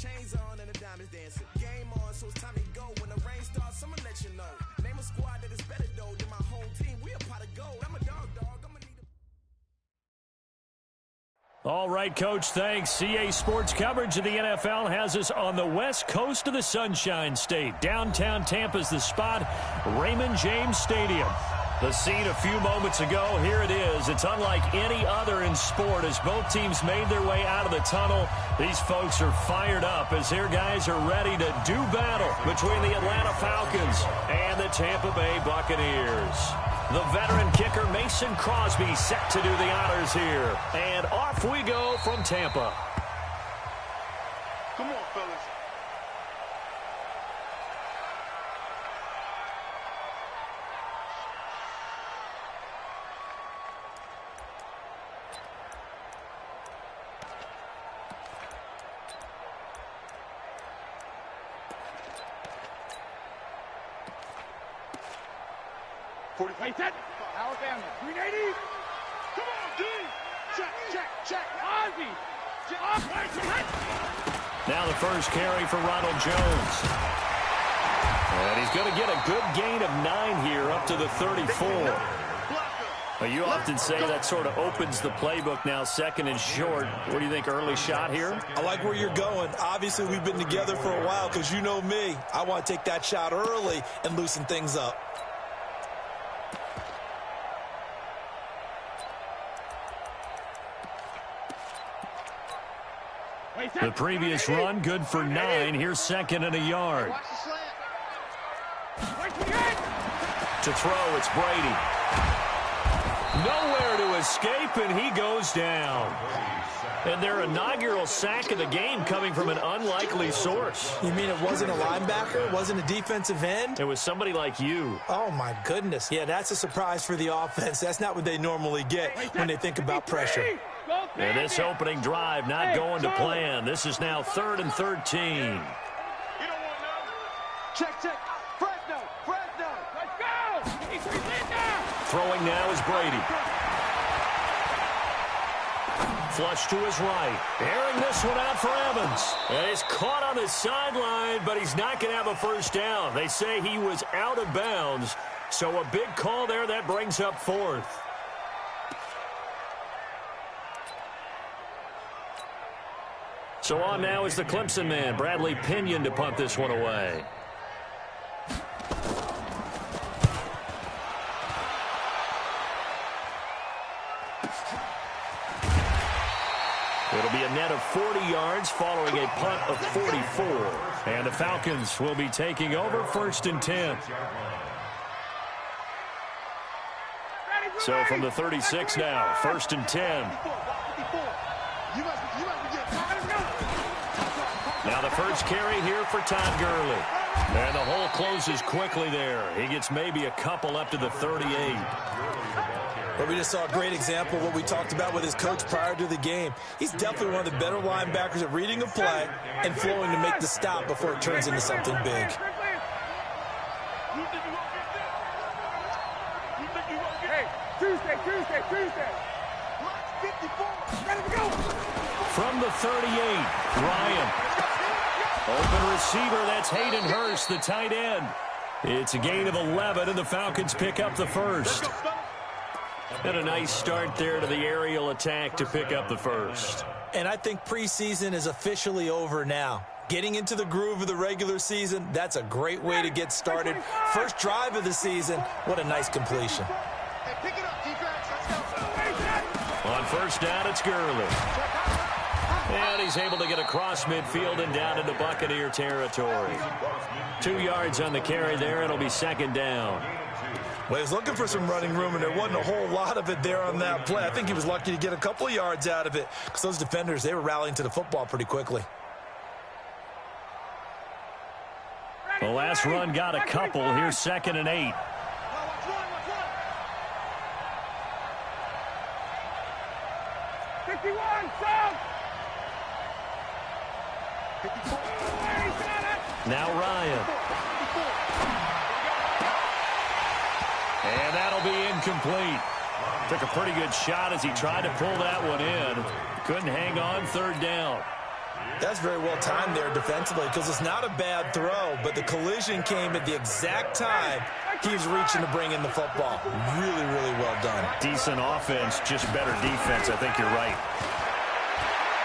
chains on and the diamonds dancing. Game on, so it's time to go. When the rain starts, I'ma let you know. Name a squad that is better though than my home team. We a pot of gold. I'm a dog. I'ma need a... All right, Coach, thanks. CA Sports coverage of the NFL has us on the west coast of the Sunshine State. Downtown Tampa's the spot, Raymond James Stadium. The scene a few moments ago, here it is. It's unlike any other in sport as both teams made their way out of the tunnel. These folks are fired up as their guys are ready to do battle between the Atlanta Falcons and the Tampa Bay Buccaneers. The veteran kicker Mason Crosby set to do the honors here. And off we go from Tampa. Come on, fellas. Alabama, 380. Come on, D. Check. Ozzy. Now the first carry for Ronald Jones. And he's going to get a good gain of 9 here up to the 34. Well, you often say that sort of opens the playbook now, second and short. What do you think, early shot here? I like where you're going. Obviously, we've been together for a while because you know me. I want to take that shot early and loosen things up. The previous run, good for 9. Here's second and a yard. To throw, it's Brady. Nowhere to escape, and he goes down. And their inaugural sack of the game coming from an unlikely source. You mean it wasn't a linebacker? It wasn't a defensive end? It was somebody like you. Oh, my goodness. Yeah, that's a surprise for the offense. That's not what they normally get when they think about pressure. And this opening drive not going to plan. This is now 3rd and 13. Check. Fresno. Let's go. Throwing now is Brady. Flush to his right. Airing this one out for Evans. And he's caught on the sideline, but he's not going to have a first down. They say he was out of bounds. So a big call there that brings up 4th. So on now is the Clemson man, Bradley Pinion, to punt this one away. It'll be a net of 40 yards following a punt of 44. And the Falcons will be taking over 1st and 10. So from the 36 now, 1st and 10. Now the first carry here for Todd Gurley. And the hole closes quickly there. He gets maybe a couple up to the 38. But we just saw a great example of what we talked about with his coach prior to the game. He's definitely one of the better linebackers at reading a play and flowing to make the stop before it turns into something big. Hey, Tuesday. Ready to go. From the 38, Ryan. Open receiver, that's Hayden Hurst, the tight end. It's a gain of 11, and the Falcons pick up the first. And a nice start there to the aerial attack to pick up the first. And I think preseason is officially over now. Getting into the groove of the regular season, that's a great way to get started. First drive of the season, what a nice completion. Hey, pick it up, defense. Let's go. On first down, it's Gurley. And he's able to get across midfield and down into Buccaneer territory. 2 yards on the carry there. It'll be 2nd down. Well, he was looking for some running room, and there wasn't a whole lot of it there on that play. I think he was lucky to get a couple of yards out of it because those defenders, they were rallying to the football pretty quickly. The last run got a couple. Here's 2nd and 8. Now Ryan. And that'll be incomplete. Took a pretty good shot as he tried to pull that one in. Couldn't hang on, 3rd down. That's very well timed there defensively because it's not a bad throw, but the collision came at the exact time he was reaching to bring in the football. Really, really well done. Decent offense, just better defense. I think you're right.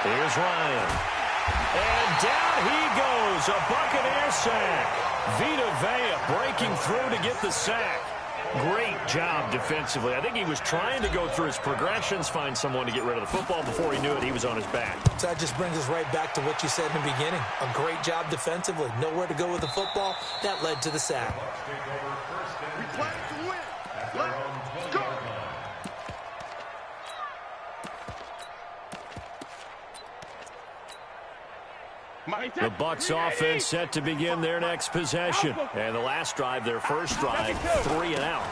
Here's Ryan. And down he goes. A Buccaneer sack. Vita Vea breaking through to get the sack. Great job defensively. I think he was trying to go through his progressions, find someone to get rid of the football. Before he knew it, he was on his back. So that just brings us right back to what you said in the beginning. A great job defensively. Nowhere to go with the football. That led to the sack. We play to win. Let's go. The Bucs offense set to begin their next possession. And the last drive, their first drive, 3 and out.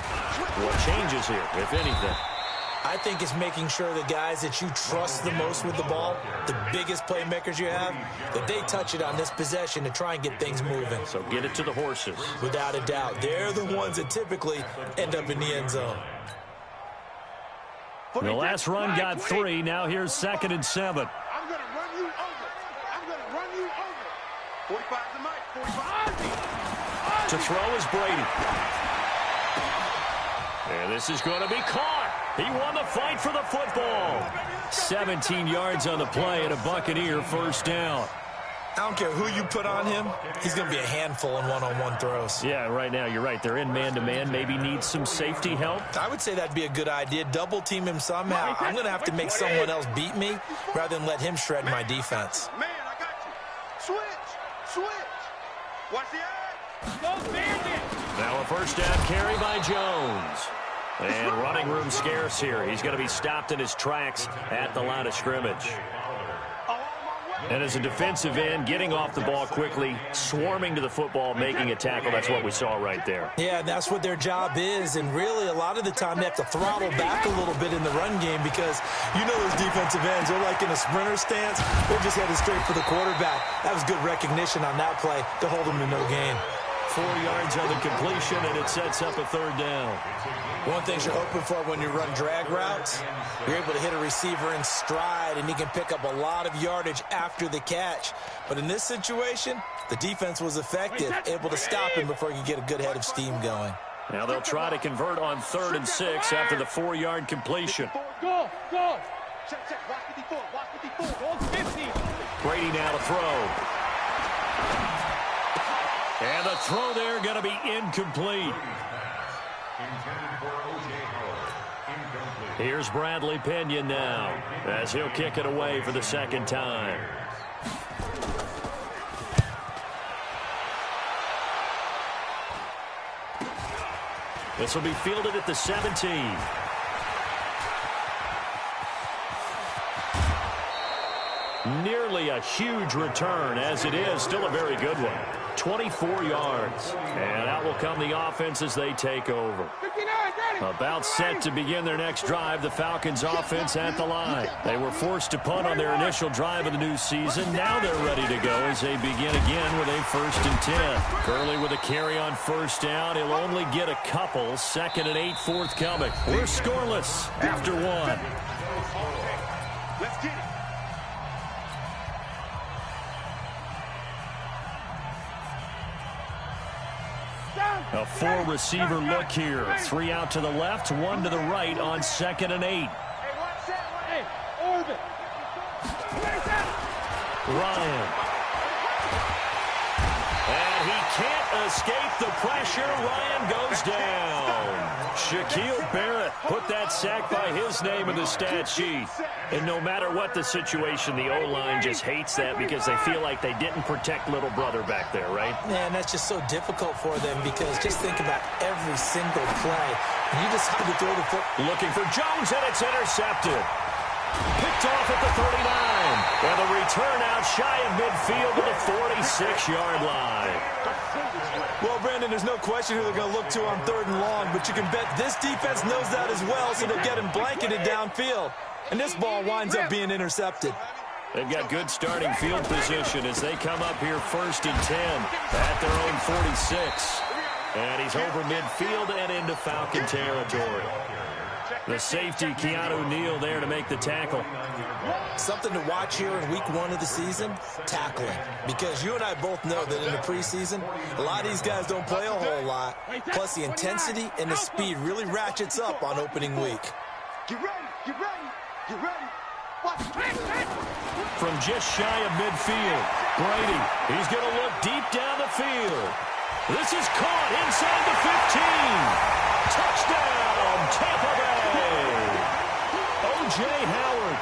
What changes here, if anything? I think it's making sure the guys that you trust the most with the ball, the biggest playmakers you have, that they touch it on this possession to try and get things moving. So get it to the horses. Without a doubt. They're the ones that typically end up in the end zone. The last run got 3. Now here's 2nd and 7. I'm going to run you over. I'm going to run you over. 45 to Mike. 45. To throw is Brady. And this is going to be caught. He won the fight for the football. 17 yards on the play and a Buccaneer first down. I don't care who you put on him. He's going to be a handful in one-on-one throws. Yeah, right now you're right. They're in man-to-man. Maybe need some safety help. I would say that'd be a good idea. Double team him somehow. I'm going to have to make someone else beat me rather than let him shred my defense. Man, I got you. Switch. Watch the eye. Now a first down carry by Jones. And running room scarce here. He's going to be stopped in his tracks at the line of scrimmage. And as a defensive end, getting off the ball quickly, swarming to the football, making a tackle, that's what we saw right there. Yeah, and that's what their job is. And really, a lot of the time, they have to throttle back a little bit in the run game because you know those defensive ends, they're like in a sprinter stance. They're just headed straight for the quarterback. That was good recognition on that play to hold them to no gain. 4 yards on the completion, and it sets up a third down. One thing you're hoping for when you run drag routes, you're able to hit a receiver in stride, and he can pick up a lot of yardage after the catch. But in this situation, the defense was effective, able to stop him before he could get a good head of steam going. Now they'll try to convert on 3rd and 6 after the 4-yard completion. Go. Check. Watch 54. Go 50. Brady now to throw. And the throw there going to be incomplete. Here's Bradley Pinion now as he'll kick it away for the second time. This will be fielded at the 17. Nearly a huge return, as it is still a very good one. 24 yards. And out will come the offense as they take over. 59, ready. About set to begin their next drive, the Falcons offense at the line. They were forced to punt on their initial drive of the new season. Now they're ready to go as they begin again with a 1st and 10. Curley with a carry on first down. He'll only get a couple. 2nd and 8 forthcoming. We're scoreless after 1. Let's get it. A 4-receiver look here. 3 out to the left, 1 to the right on 2nd and 8. Hey, watch that. Hey, orbit. Ryan. And he can't escape the pressure. Ryan goes down. Shaquille Barrett put that sack by his name in the stat sheet. And no matter what the situation, the O-line just hates that because they feel like they didn't protect little brother back there, right? Man, that's just so difficult for them because just think about every single play. And you decide to throw the football. Looking for Jones, and it's intercepted. Picked off at the 39. And the return out shy of midfield to the 46-yard line. Well, Brandon, there's no question who they're going to look to on 3rd and long, but you can bet this defense knows that as well, so they're getting blanketed downfield. And this ball winds up being intercepted. They've got good starting field position as they come up here 1st and 10 at their own 46. And he's over midfield and into Falcon territory. The safety, Keanu Neal, there to make the tackle. Something to watch here in week 1 of the season, tackling. Because you and I both know that in the preseason, a lot of these guys don't play a whole lot. Plus, the intensity and the speed really ratchets up on opening week. Get ready, get ready, get ready. Watch. From just shy of midfield, Brady, he's going to look deep down the field. This is caught inside the 15. Touchdown, Tampa Bay. O.J. Howard,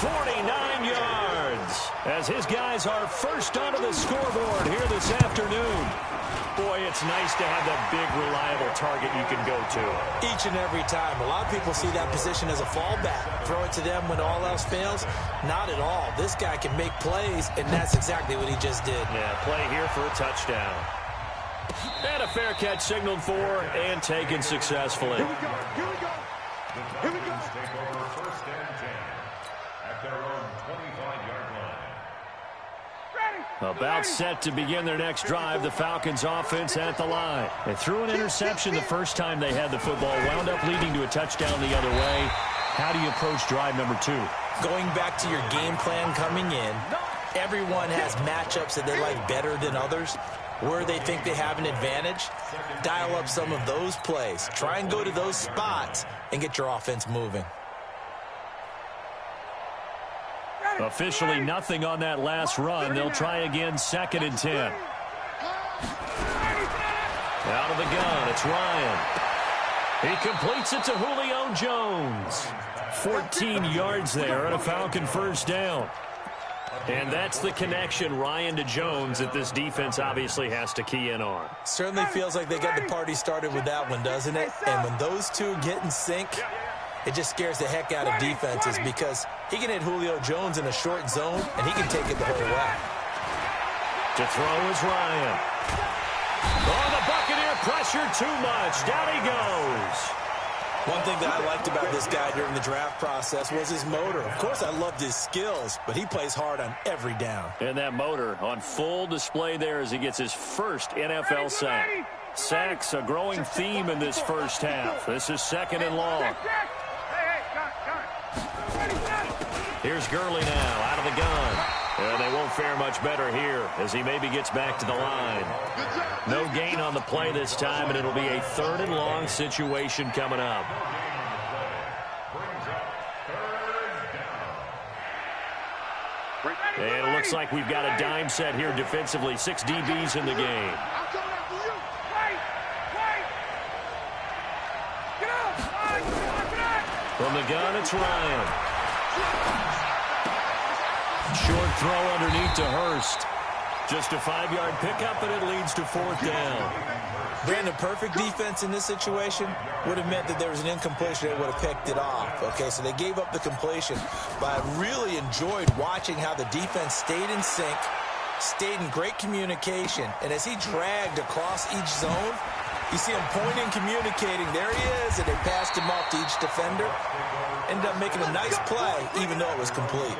49 yards, as his guys are first onto the scoreboard here this afternoon. Boy, it's nice to have that big, reliable target you can go to. Each and every time. A lot of people see that position as a fallback. Throw it to them when all else fails. Not at all. This guy can make plays, and that's exactly what he just did. Yeah, play here for a touchdown. And a fair catch signaled for and taken successfully. Here we go, here we go. Here we go. Take over first and 10 at their own 25-yard line. About set to begin their next drive, the Falcons offense at the line. They threw an interception the first time they had the football, wound up leading to a touchdown the other way. How do you approach drive number 2? Going back to your game plan coming in, everyone has matchups that they like better than others. Where they think they have an advantage, dial up some of those plays. Try and go to those spots and get your offense moving. Officially nothing on that last run. They'll try again, 2nd and 10. Out of the gun, it's Ryan. He completes it to Julio Jones. 14 yards there and a Falcon first down. And that's the connection, Ryan to Jones, that this defense obviously has to key in on. Certainly feels like they got the party started with that one, doesn't it? And when those two get in sync, it just scares the heck out of defenses because he can hit Julio Jones in a short zone, and he can take it the whole way. To throw is Ryan. Oh, the Buccaneer pressure too much. Down he goes. One thing that I liked about this guy during the draft process was his motor. Of course, I loved his skills, but he plays hard on every down. And that motor on full display there as he gets his first NFL sack. Sacks, a growing theme in this first half. This is 2nd and long. Here's Gurley now out of the gun. And they won't fare much better here as he maybe gets back to the line. No gain on the play this time, and it'll be a 3rd and long situation coming up. And it looks like we've got a dime set here defensively. 6 DBs in the game. From the gun, it's Ryan. Short throw underneath to Hurst. Just a 5-yard pickup, and it leads to 4th down. Brandon, perfect defense in this situation would have meant that there was an incompletion. They would have picked it off. Okay, so they gave up the completion. But I really enjoyed watching how the defense stayed in sync, stayed in great communication. And as he dragged across each zone, you see him pointing, communicating. There he is, and they passed him off to each defender. Ended up making a nice play, even though it was complete.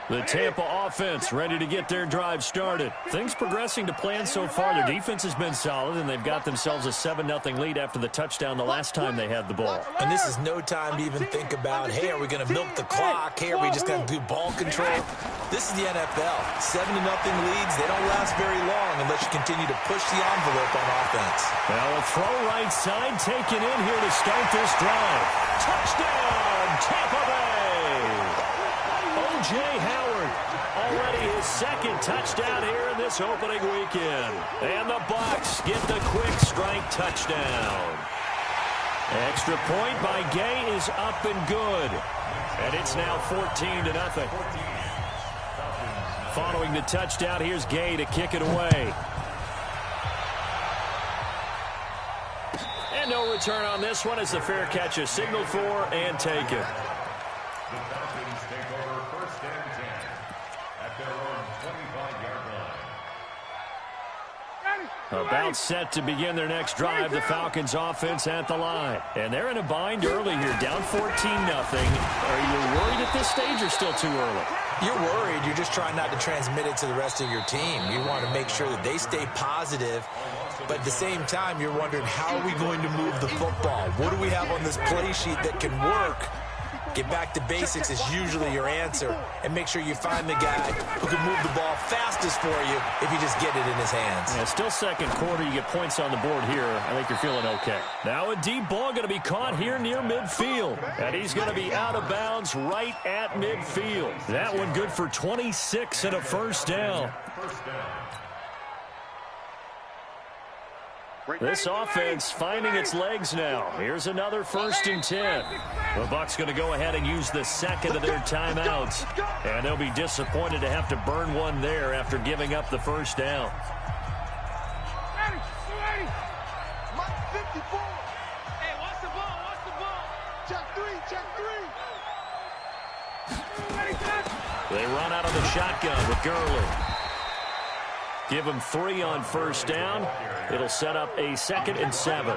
The Tampa offense ready to get their drive started. Things progressing to plan so far. Their defense has been solid, and they've got themselves a 7-0 lead after the touchdown the last time they had the ball. And this is no time to even think about, hey, are we going to milk the clock? Hey, are we just going to do ball control? This is the NFL. 7-0 leads, they don't last very long unless you continue to push the envelope on offense. Now a throw right side taken in here to start this drive. Touchdown, Tampa Bay! O.J. Howard, already his 2nd touchdown here in this opening weekend. And the Bucs get the quick strike touchdown. Extra point by Gay is up and good. And it's now 14-0. Following the touchdown, here's Gay to kick it away. And no return on this one as the fair catch is signaled for and taken. The Falcons take over first and 10 at their own 25-yard line. About set to begin their next drive, the Falcons offense at the line. And they're in a bind early here, down 14-0. Are you worried at this stage or still too early? You're worried. You're just trying not to transmit it to the rest of your team. You want to make sure that they stay positive, but at the same time, you're wondering, how are we going to move the football? What do we have on this play sheet that can work? Get back to basics is usually your answer, and make sure you find the guy who can move the ball fastest for you if you just get it in his hands. Yeah, still second quarter. You get points on the board here. I think you're feeling okay. Now a deep ball going to be caught here near midfield, and he's going to be out of bounds right at midfield. That one good for 26 and a first down. This offense finding its legs now. Here's another 1st and 10. The Bucs going to go ahead and use the second of their timeouts, and they'll be disappointed to have to burn one there after giving up the first down. Mike 54. Hey, watch the ball, watch the ball. Check three. They run out of the shotgun with Gurley. Give him 3 on first down. It'll set up a 2nd and 7.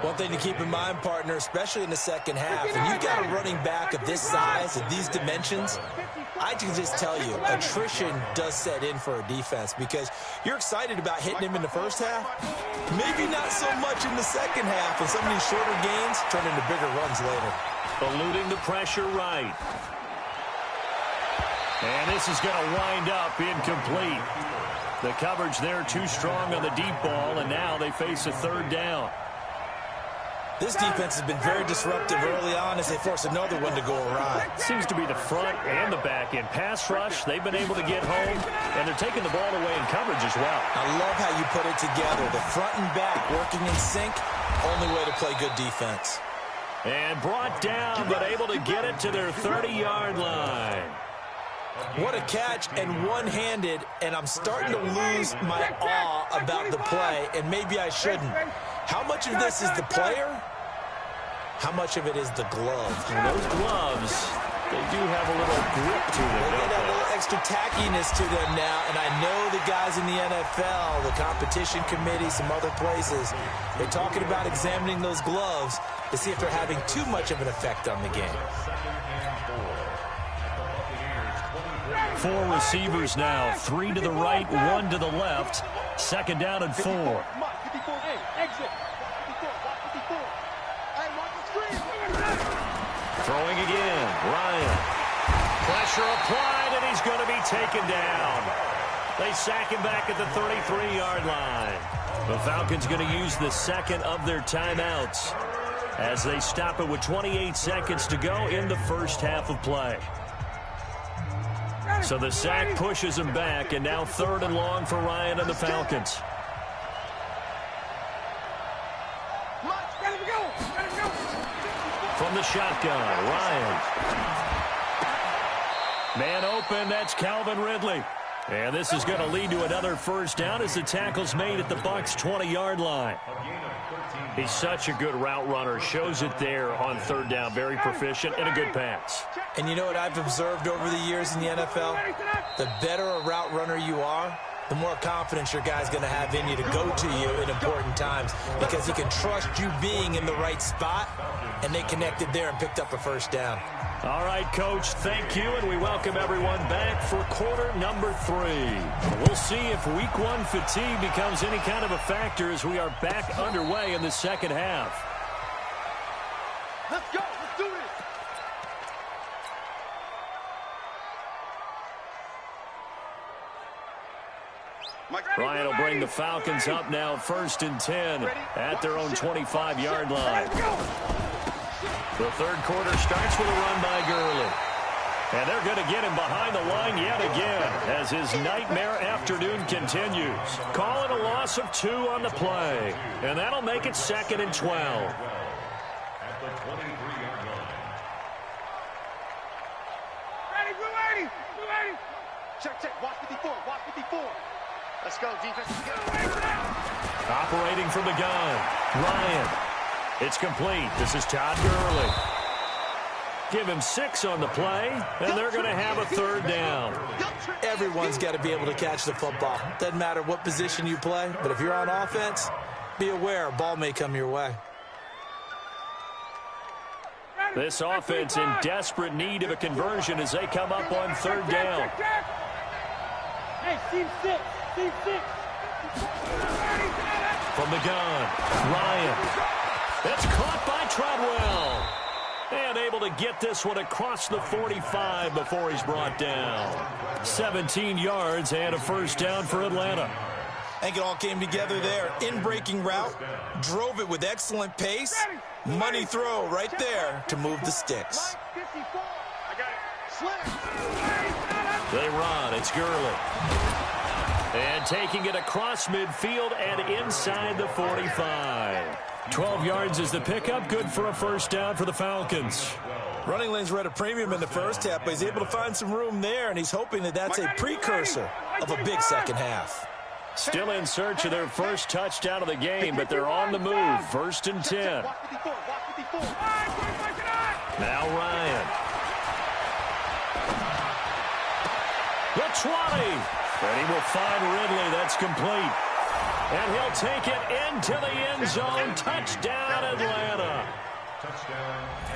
One thing to keep in mind, partner, especially in the second half, when you've got a running back of this size, of these dimensions, I can just tell you, attrition does set in for a defense, because you're excited about hitting him in the first half, maybe not so much in the second half, and some of these shorter gains turn into bigger runs later. Eluding the pressure right. And this is going to wind up incomplete. The coverage there too strong on the deep ball, and now they face a 3rd down. This defense has been very disruptive early on as they force another one to go awry. Seems to be the front and the back end. Pass rush, they've been able to get home, and they're taking the ball away in coverage as well. I love how you put it together. The front and back working in sync, only way to play good defense. And brought down, but able to get it to their 30-yard line. What a catch, and one-handed, and I'm starting to lose my awe about the play, and maybe I shouldn't. How much of this is the player? How much of it is the glove? And those gloves, they do have a little grip to them. They got a little extra tackiness to them now, and I know the guys in the NFL, the competition committee, some other places, they're talking about examining those gloves to see if they're having too much of an effect on the game. 4 receivers now, 3 to the right, 1 to the left. 2nd down and 4. Throwing again, Ryan. Pressure applied, and he's going to be taken down. They sack him back at the 33-yard line. The Falcons going to use the 2nd of their timeouts as they stop it with 28 seconds to go in the first half of play. So the sack pushes him back, and now 3rd and long for Ryan and the Falcons. From the shotgun, Ryan. Man open, that's Calvin Ridley. And this is going to lead to another first down as the tackle's made at the Bucs' 20-yard line. He's such a good route runner. Shows it there on 3rd down. Very proficient and a good pass. And you know what I've observed over the years in the NFL? The better a route runner you are, the more confidence your guy's going to have in you to go to you in important times, because he can trust you being in the right spot, and they connected there and picked up a first down. All right, Coach, thank you, and we welcome everyone back for quarter number 3. We'll see if Week 1 fatigue becomes any kind of a factor as we are back underway in the second half. Let's go. Let's do this. Ryan will bring the Falcons up now 1st and 10 at their own 25-yard line. The 3rd quarter starts with a run by Gurley. And they're going to get him behind the line yet again as his nightmare afternoon continues. Call it a loss of 2 on the play. And that'll make it 2nd and 12. At the 23-yard line. Ready, we're ready. Check. Watch 54. Watch 54. Let's go, defense. Operating from the gun, Ryan. It's complete. This is Todd Gurley. Give him 6 on the play, and they're going to have a 3rd down. Everyone's got to be able to catch the football. Doesn't matter what position you play, but if you're on offense, be aware a ball may come your way. This offense in desperate need of a conversion as they come up on third down. Hey, team six. From the gun, Ryan. That's caught by Treadwell. And able to get this one across the 45 before he's brought down. 17 yards and a first down for Atlanta. I think it all came together there. In-breaking route, drove it with excellent pace. Money throw right there to move the sticks. I got it. Slam. They run. It's Gurley. And taking it across midfield and inside the 45. 12 yards is the pickup. Good for a first down for the Falcons. Running lanes were at a premium in the first half, but he's able to find some room there, and he's hoping that that's a precursor of a big second half. Still in search of their first touchdown of the game, but they're on the move. First and 10. Now Ryan. The 20. And he will find Ridley. That's complete. And he'll take it into the end zone. Touchdown, Atlanta.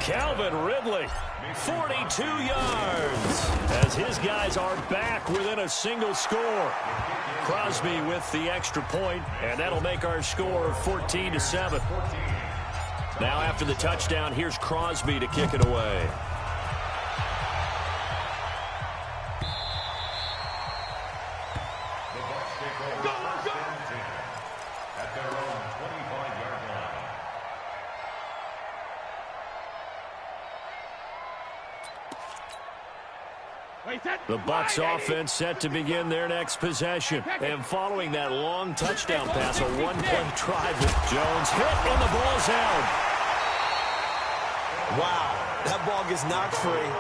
Calvin Ridley, 42 yards. As his guys are back within a single score. Crosby with the extra point, and that'll make our score 14-7. Now after the touchdown, here's Crosby to kick it away. The Bucs offense set to begin their next possession. And following that long touchdown pass, a one-point drive with Jones hit and the ball's out. Wow, that ball gets knocked free,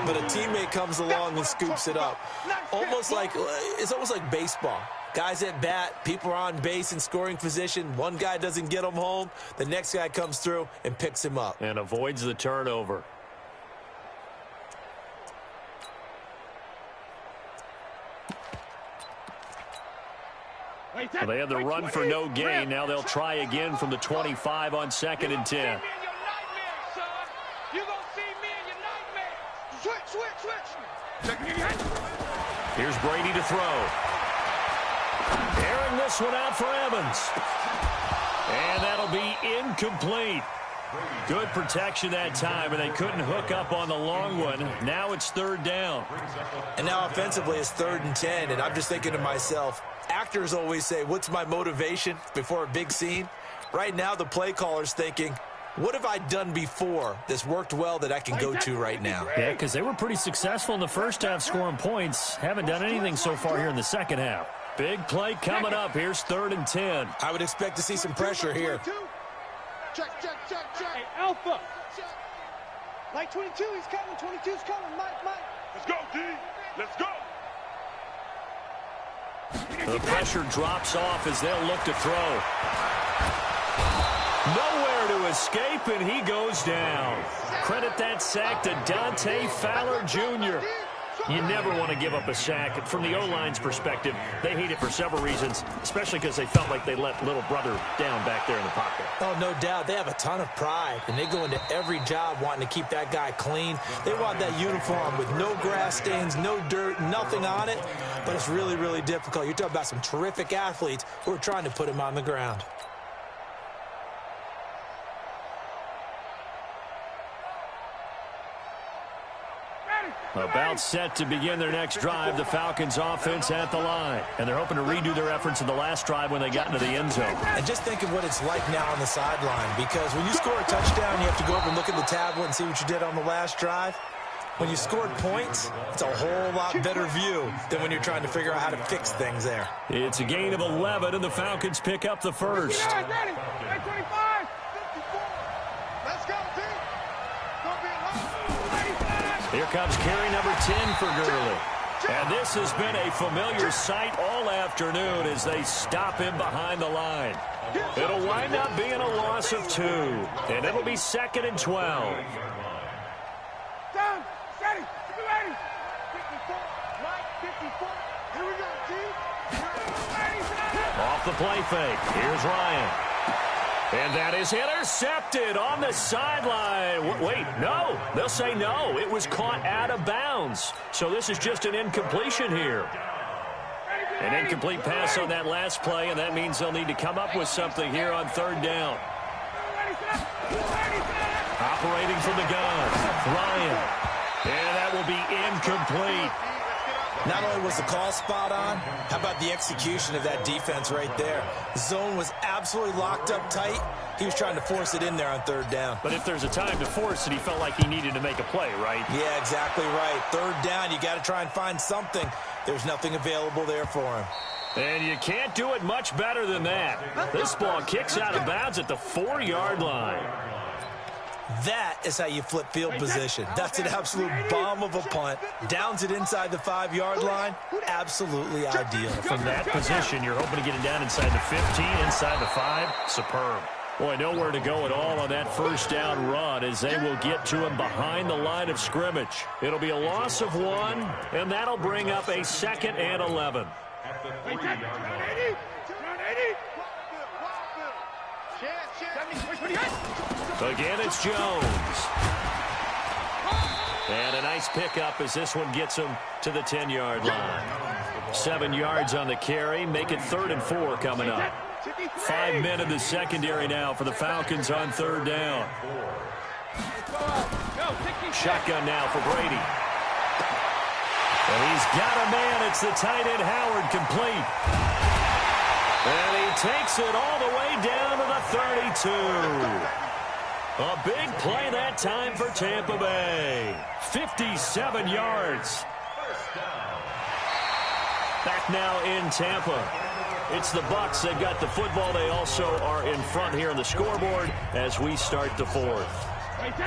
but a teammate comes along and scoops it up. It's almost like baseball. Guys at bat, people are on base in scoring position. One guy doesn't get him home. The next guy comes through and picks him up. And avoids the turnover. Well, they had the run for no gain. Now they'll try again from the 25 on second and 10. Here's Brady to throw. Airing this one out for Evans. And that'll be incomplete. Good protection that time, and they couldn't hook up on the long one. Now it's third down. And now offensively it's 3rd and 10, and I'm just thinking to myself, actors always say, what's my motivation before a big scene? Right now the play caller's thinking, what have I done before that's worked well that I can go to right now? Yeah, because they were pretty successful in the first half scoring points. Haven't done anything so far here in the second half. Big play coming up. Here's 3rd and 10. I would expect to see some pressure here. Check. Hey, Alpha. Mike 22, he's coming. 22's coming. Mike. Let's go, D. Let's go. The pressure drops off as they'll look to throw. Nowhere to escape, and he goes down. Credit that sack to Dante Fowler Jr. You never want to give up a sack. From the O-line's perspective, they hate it for several reasons, especially because they felt like they let little brother down back there in the pocket. Oh, no doubt. They have a ton of pride, and they go into every job wanting to keep that guy clean. They want that uniform with no grass stains, no dirt, nothing on it, but it's really, really difficult. You're talking about some terrific athletes who are trying to put him on the ground. About set to begin their next drive, the Falcons offense at the line. And they're hoping to redo their efforts in the last drive when they got into the end zone. And just think of what it's like now on the sideline, because when you score a touchdown, you have to go over and look at the tablet and see what you did on the last drive. When you scored points, it's a whole lot better view than when you're trying to figure out how to fix things there. It's a gain of 11, and the Falcons pick up the first. Ready. 25. 54. Let's go, D. Here comes carry number 10 for Gurley. And this has been a familiar sight all afternoon as they stop him behind the line. It'll wind up being a loss of 2. And it'll be 2nd and 12. Down. Steady. Be ready. 54. Right. 54. Here we go, D. Off the play fake. Here's Ryan. And that is intercepted on the sideline. Wait, no. They'll say no. It was caught out of bounds. So this is just an incompletion here. An incomplete pass on that last play, and that means they'll need to come up with something here on third down. Operating from the gun, Ryan. And that will be incomplete. Not only was the call spot on, how about the execution of that defense right there? The zone was absolutely locked up tight. He was trying to force it in there on third down. But if there's a time to force it, he felt like he needed to make a play, right? Yeah, exactly right. Third down, you got to try and find something. There's nothing available there for him. And you can't do it much better than that. This ball kicks out of bounds at the 4-yard line. That is how you flip field position. That's an absolute bomb of a punt. Downs it inside the 5-yard line. Absolutely ideal. From that position, you're hoping to get it down inside the 15, inside the 5. Superb. Boy, nowhere to go at all on that first down run as they will get to him behind the line of scrimmage. It'll be a loss of 1, and that'll bring up a 2nd and 11. Again, it's Jones. And a nice pickup as this one gets him to the 10-yard line. 7 yards on the carry. Make it 3rd and 4 coming up. 5 men in the secondary now for the Falcons on third down. Shotgun now for Brady. And he's got a man. It's the tight end Howard, complete. And he takes it all the way down to the 32. A big play that time for Tampa Bay. 57 yards. Back now in Tampa. It's the Bucs. They've got the football. They also are in front here on the scoreboard as we start the 4th.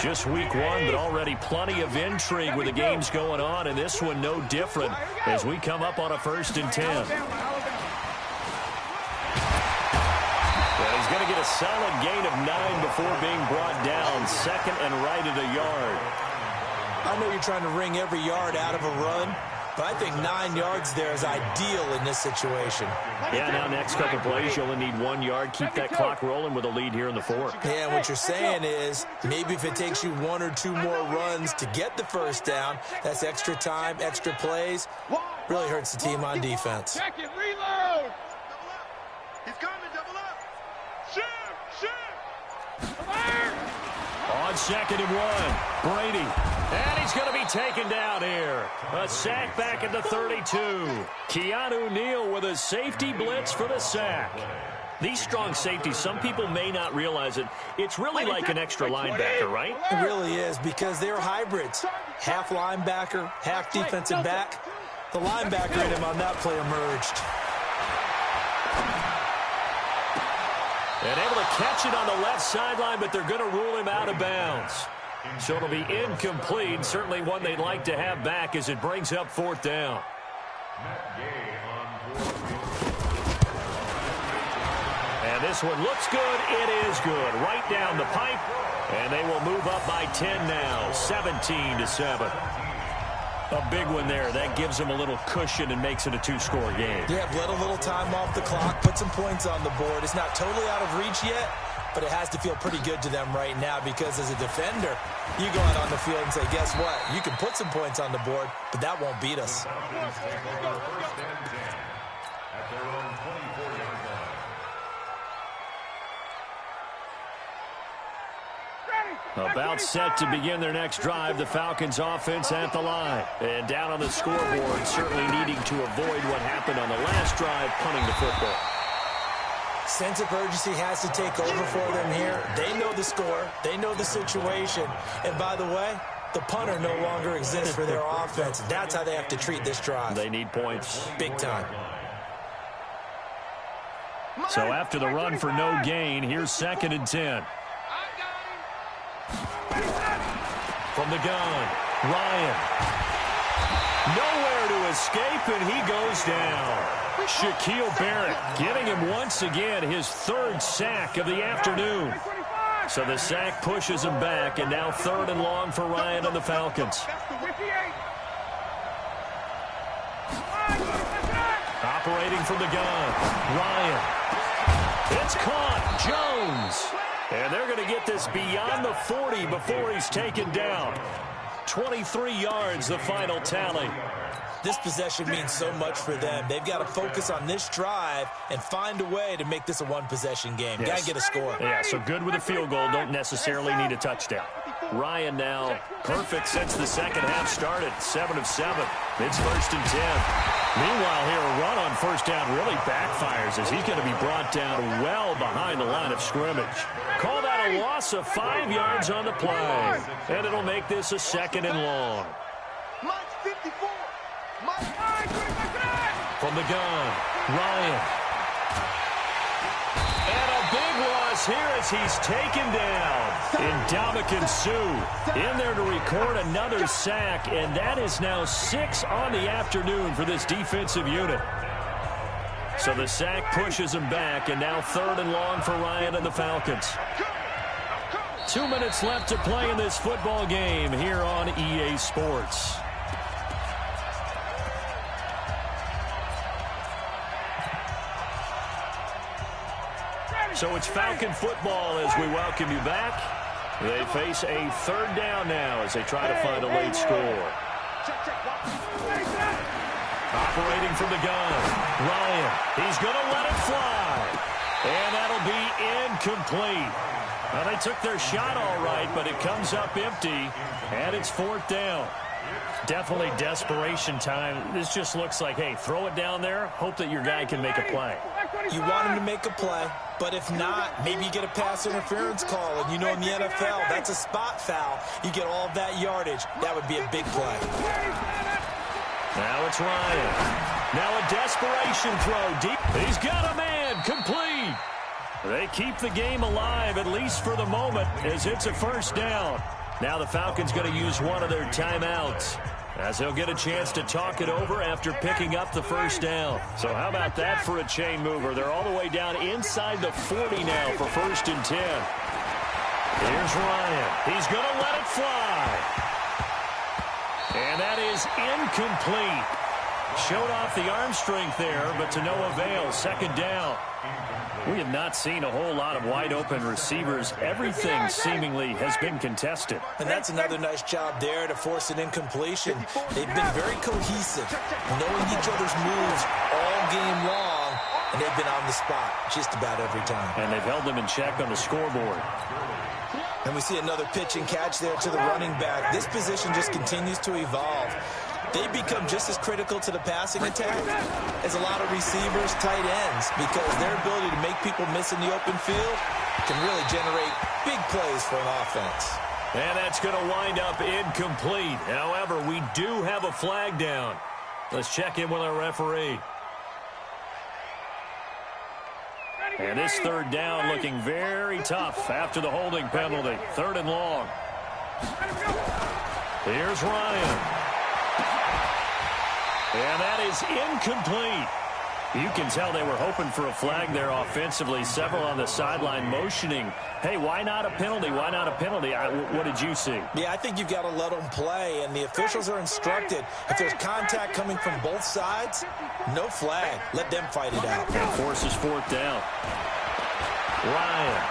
Just week 1, but already plenty of intrigue with the games going on, and this one no different as we come up on a 1st and 10. He's going to get a solid gain of 9 before being brought down. 2nd and right at a yard. I know you're trying to wring every yard out of a run, but I think 9 yards there is ideal in this situation. Yeah, now next couple plays, you only need 1 yard. Keep that clock rolling with a lead here in the 4th. Yeah, and what you're saying is maybe if it takes you 1 or 2 more runs to get the first down, that's extra time, extra plays. Really hurts the team on defense. Check it, reload. He's coming, double up. Shoot! On 2nd and 1, Brady. And he's going to be taken down here. A sack back at the 32. Keanu Neal with a safety blitz for the sack. These strong safeties, some people may not realize it. It's really like an extra linebacker, right? It really is, because they're hybrids. Half linebacker, half defensive back. The linebacker in him on that play emerged. And able to catch it on the left sideline, but they're going to rule him out of bounds. So it'll be incomplete. Certainly one they'd like to have back as it brings up 4th down. And this one looks good. It is good. Right down the pipe. And they will move up by 10 now. 17-7. A big one there. That gives them a little cushion and makes it a 2-score game. Yeah, let a little time off the clock, put some points on the board. It's not totally out of reach yet, but it has to feel pretty good to them right now because as a defender, you go out on the field and say, guess what? You can put some points on the board, but that won't beat us. About set to begin their next drive, the Falcons offense at the line. And down on the scoreboard, certainly needing to avoid what happened on the last drive, punting the football. Sense of urgency has to take over for them here. They know the score. They know the situation. And by the way, the punter no longer exists for their offense. That's how they have to treat this drive. They need points. Big time. So after the run for no gain, here's 2nd and 10. From the gun, Ryan. Nowhere to escape, and he goes down. Shaquille Barrett getting him once again his 3rd sack of the afternoon. So the sack pushes him back, and now 3rd and long for Ryan and the Falcons. Operating from the gun, Ryan. It's caught. Jones. And they're going to get this beyond the 40 before he's taken down. 23 yards, the final tally. This possession means so much for them. They've got to focus on this drive and find a way to make this a one-possession game. Yes. Got to get a score. Yeah, so good with a field goal. Don't necessarily need a touchdown. Ryan now perfect since the second half started. 7 of 7. It's 1st and 10. Meanwhile here, a run on first down really backfires as he's going to be brought down well behind the line of scrimmage. Call that a loss of 5 yards on the play. And it'll make this a 2nd and long. Mike's 54. Mike. From the gun, Ryan. And a big loss here as he's taken down. Ndamukong Suh in there to record another sack, and that is now 6 on the afternoon for this defensive unit. So the sack pushes him back, and now 3rd and long for Ryan and the Falcons. 2 minutes left to play in this football game here on EA Sports. So it's Falcon football as we welcome you back. They face a 3rd down now as they try to find a late score. Operating from the gun, Ryan. He's going to let it fly. And that'll be incomplete. Well, they took their shot all right, but it comes up empty, and it's 4th down. Definitely desperation time. This just looks like, hey, throw it down there, hope that your guy can make a play. You want him to make a play, but if not, maybe you get a pass interference call, and you know in the NFL, that's a spot foul. You get all of that yardage. That would be a big play. Now it's Ryan. Now a desperation throw deep. He's got a man, complete. They keep the game alive, at least for the moment, as it's a 1st down. Now the Falcons going to use one of their timeouts, as they'll get a chance to talk it over after picking up the 1st down. So how about that for a chain mover? They're all the way down inside the 40 now for 1st and 10. Here's Ryan. He's going to let it fly. And that is incomplete. Showed off the arm strength there, but to no avail. 2nd down. We have not seen a whole lot of wide-open receivers. Everything seemingly has been contested. And that's another nice job there to force an incompletion. They've been very cohesive, knowing each other's moves all game long, and they've been on the spot just about every time. And they've held them in check on the scoreboard. And we see another pitch and catch there to the running back. This position just continues to evolve. They become just as critical to the passing attack as a lot of receivers, tight ends, because their ability to make people miss in the open field can really generate big plays for an offense. And that's going to wind up incomplete. However, we do have a flag down. Let's check in with our referee. And this 3rd down looking very tough after the holding penalty. 3rd and long. Here's Ryan. And that is incomplete. You can tell they were hoping for a flag there offensively. Several on the sideline motioning, hey, why not a penalty? Why not a penalty? What did you see? Yeah, I think you've got to let them play, and the officials are instructed. If there's contact coming from both sides, no flag. Let them fight it out. And forces 4th down. Ryan.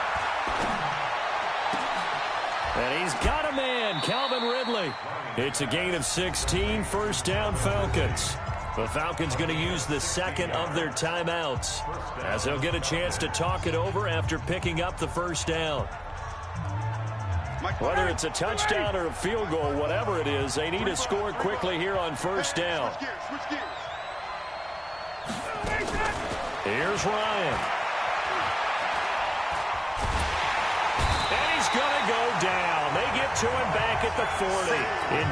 And he's got a man, Calvin Ridley. It's a gain of 16, 1st down Falcons. The Falcons going to use the 2nd of their timeouts, as they'll get a chance to talk it over after picking up the 1st down. Whether it's a touchdown or a field goal, whatever it is, they need to score quickly here on 1st down. Here's Ryan. And he's going to go down. They get to him back at the 40.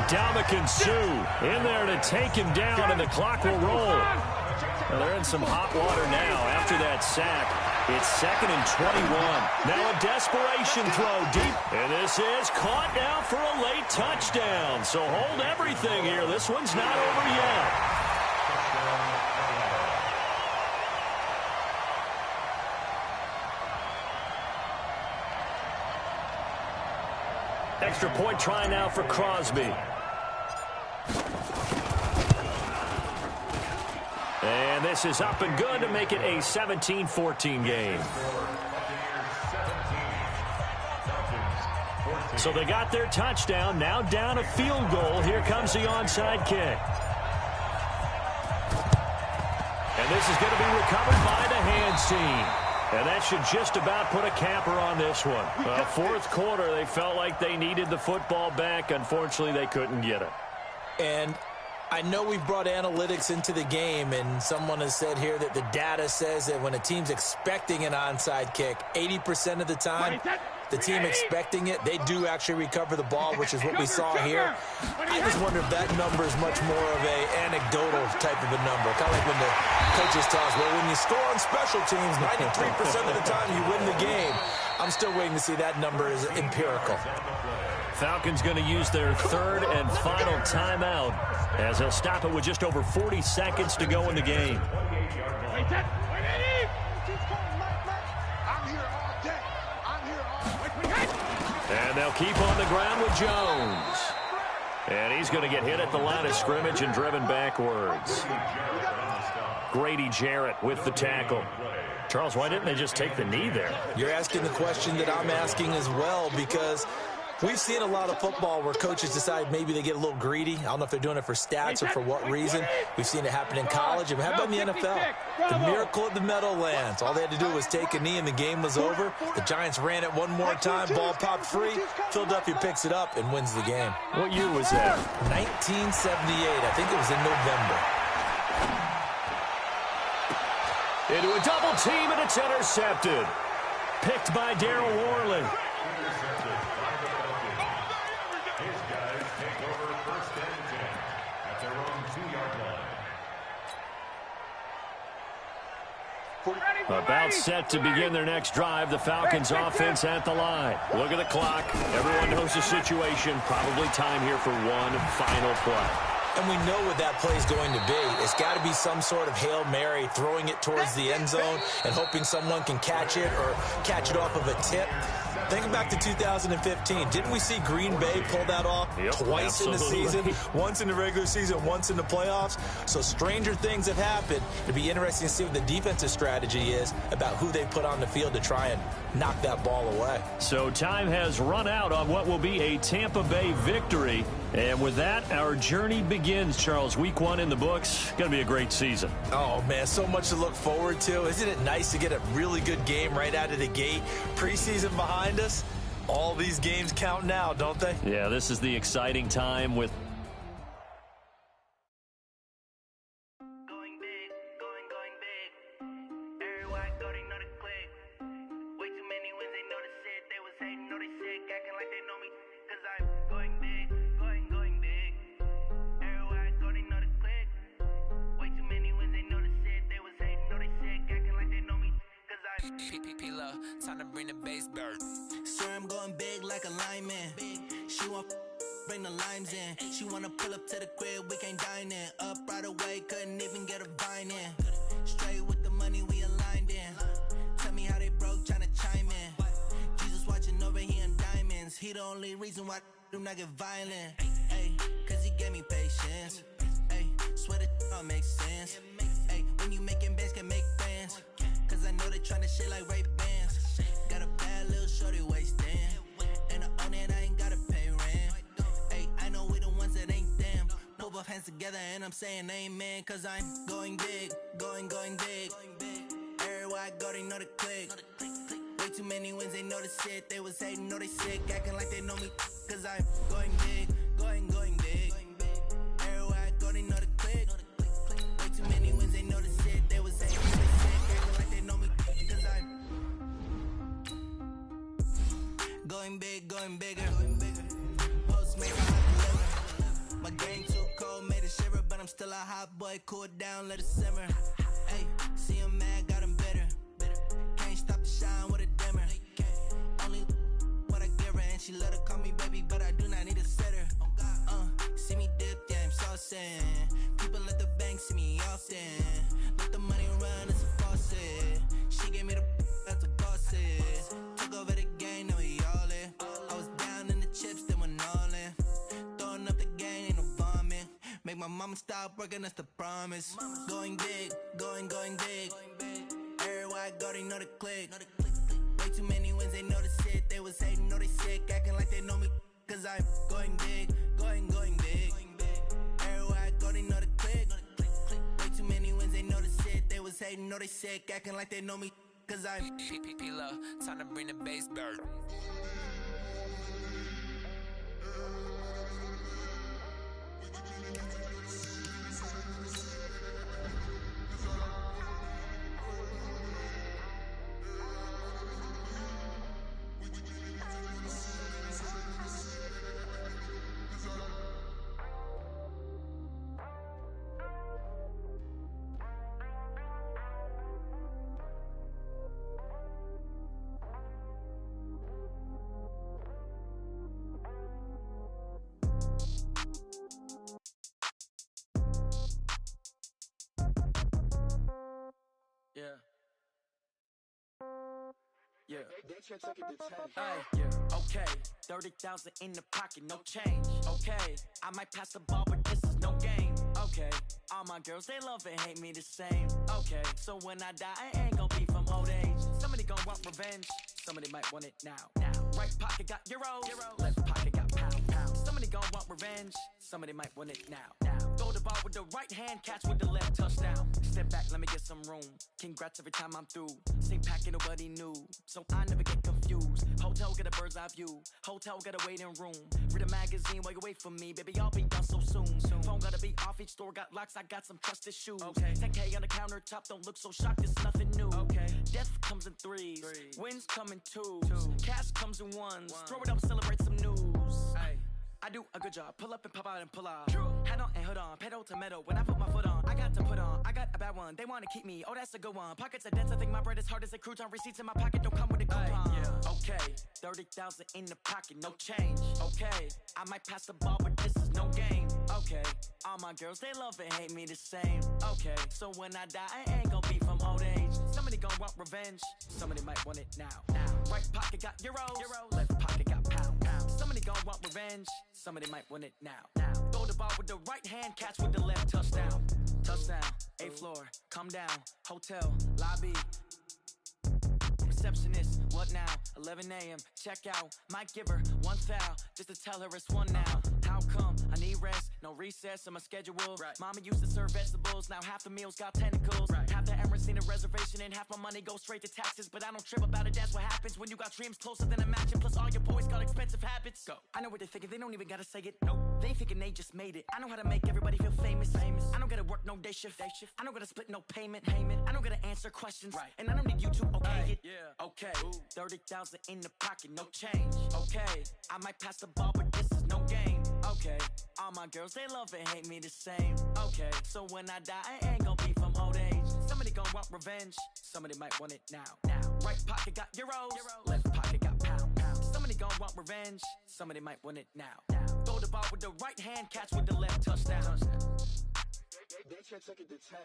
Ndamukong Suh in there to take him down, and the clock will roll. Well, they're in some hot water now after that sack. It's 2nd and 21. Now a desperation throw deep. And this is caught now for a late touchdown. So hold everything here. This one's not over yet. Extra point try now for Crosby. And this is up and good to make it a 17-14 game. So they got their touchdown, now down a field goal. Here comes the onside kick. And this is going to be recovered by the hands team. And that should just about put a capper on this one. Fourth quarter, they felt like they needed the football back. Unfortunately, they couldn't get it. And I know we've brought analytics into the game, and someone has said here that the data says that when a team's expecting an onside kick, 80% of the time, the team expecting it, they do actually recover the ball, which is what we saw here. I just wonder if that number is much more of an anecdotal type of a number. Kind of like when the coaches tell us, well, when you score on special teams, 93% of the time you win the game. I'm still waiting to see that number is empirical. Falcons going to use their third and final timeout as they'll stop it with just over 40 seconds to go in the game. And they'll keep on the ground with Jones. And he's going to get hit at the line of scrimmage and driven backwards. Grady Jarrett with the tackle. Charles, why didn't they just take the knee there? You're asking the question that I'm asking as well, because we've seen a lot of football where coaches decide maybe they get a little greedy. I don't know if they're doing it for stats or for what reason. We've seen it happen in college. And how about in the NFL? The miracle at the Meadowlands. All they had to do was take a knee and the game was over. The Giants ran it one more time. Ball popped free. Philadelphia picks it up and wins the game. What year was that? 1978. I think it was in November. Into a double team, and it's intercepted. Picked by Darryl Worley. His guys take over first and 10 at their own 2-yard line. About set to begin their next drive. The Falcons offense at the line. Look at the clock. Everyone knows the situation. Probably time here for one final play. And we know what that play is going to be. It's got to be some sort of Hail Mary, throwing it towards the end zone and hoping someone can catch it or catch it off of a tip. Think back to 2015. Didn't we see Green Bay pull that off twice in the season? Once in the regular season, once in the playoffs. So stranger things have happened. It'd be interesting to see what the defensive strategy is about who they put on the field to try and knock that ball away. So time has run out on what will be a Tampa Bay victory. And with that, our journey begins, Charles. Week 1 in the books. Going to be a great season. Oh, man, so much to look forward to. Isn't it nice to get a really good game right out of the gate? Preseason behind us. All these games count now, don't they? Yeah, this is the exciting time with... Time to bring the bass bird. Swear I'm going big like a lineman. She want bring the limes in. She wanna pull up to the crib, we can't dine in. Up right away, couldn't even get a vine in. Straight with the money we aligned in. Tell me how they broke, tryna chime in. Jesus watching over here in diamonds. He the only reason why do not get violent. Ay, cause he gave me patience. Ay, swear that don't make sense. Ay, when you making bands can make friends. Cause I know they tryna shit like Ray Bans. Got a bad little shorty wasting. And I own it, I ain't gotta pay rent. Hey, I know we the ones that ain't them. Put both hands together and I'm saying amen. Cause I'm going big, going big. Everywhere I go, they know the click. Way too many wins, they know the shit. They was hating, know they sick, acting like they know me. Cause I'm going big, going big. Everywhere I go, they know the click. Way too many wins, they know the shit. They was hating, know they sick, acting like they know me. Cause I'm going big, going bigger. Postmates, I deliver. My game too cold, made it shiver, but I'm still a hot boy. Cool it down, let it simmer. Hey, see him mad, got him bitter. Can't stop the shine with a dimmer. Only what I give her, and she let her call me baby, but I do not need a sitter. See me dip, yeah, I'm saucing. People at the bank see me often. Let the money run, it's a faucet. She gave me the that's a boss it. Took over the game, now we all in. I was down in the chips, then went all in. Throwing up the game, ain't no bombing. Make my mama stopped working, that's the promise. Going big, going big. Everywhere I go, they know the click. Way too many wins, they know the shit. They was hating, know they sick, acting like they know me. Cause I'm going big, going big. Everywhere I go, they know the click. Way too many wins, they know the shit. They was hating, know they sick, acting like they know me. Cause I'm P-P-P-Love, time to bring the bass bird. Yeah. Okay, 30,000 in the pocket, no change. Okay, I might pass the ball, but this is no game. Okay, all my girls, they love and hate me the same. Okay, so when I die, I ain't gon' be from old age. Somebody gon' want revenge, somebody might want it now. Right pocket got euros, left pocket got pound. Somebody gon' want revenge, somebody might want it now. Throw the ball with the right hand, catch with the left, touchdown. Step back, let me get some room. Congrats every time I'm through. Same packet, nobody knew, so I never get confused. Hotel get a bird's eye view, hotel got a waiting room. Read a magazine while you wait for me, baby, I'll be done so soon. Phone gotta be off, each store got locks, I got some trusted shoes. 10K on the countertop, don't look so shocked, it's nothing new. Death comes in threes, wins come in twos, cash comes in ones. Throw it up, celebrate some news. I do a good job, pull up and pop out and pull out. Head on and hood on, pedal to metal. When I put my foot on, I got to put on. I got a bad one, they wanna keep me, oh that's a good one. Pockets are dense, I think my bread is hard as a crouton. Receipts in my pocket don't come with a coupon. Okay, 30,000 in the pocket, no change. Okay, I might pass the ball, but this is no game. Okay, all my girls, they love and hate me the same. Okay, so when I die, I ain't gon' be from old age. Somebody gon' want revenge, somebody might want it now. Right pocket got euros, left pocket got pound. Somebody gon' want revenge, somebody might want it now. Throw the ball with the right hand, catch with the left, touchdown. Touchdown, 8th floor, come down, hotel, lobby. Receptionist, what now? 11 a.m., check out. Might give her one foul, just to tell her it's one now. How come? I need rest, no recess on my schedule. Mama used to serve vegetables, now half the meals got tentacles. Half the Emirates need a reservation and half my money goes straight to taxes. But I don't trip about it, that's what happens when you got dreams closer than a match. Plus all your boys got expensive habits. Go. I know what they're thinking, they don't even gotta say it. Nope. They thinking they just made it. I know how to make everybody feel famous. I don't gotta work no day shift. I don't gotta split no payment. I don't gotta answer questions. And I don't need you to okay it. Okay, 30,000 in the pocket, no change. Okay, I might pass the ball, but this is no game. Okay, all my girls, they love and hate me the same. Okay, so when I die, I ain't gon' be from old age. Somebody gon' want revenge, somebody might want it now. Right pocket got euros, left pocket got pound. Somebody gon' want revenge, somebody might want it now. Throw the ball with the right hand, catch with the left, touchdown. They check it to 10.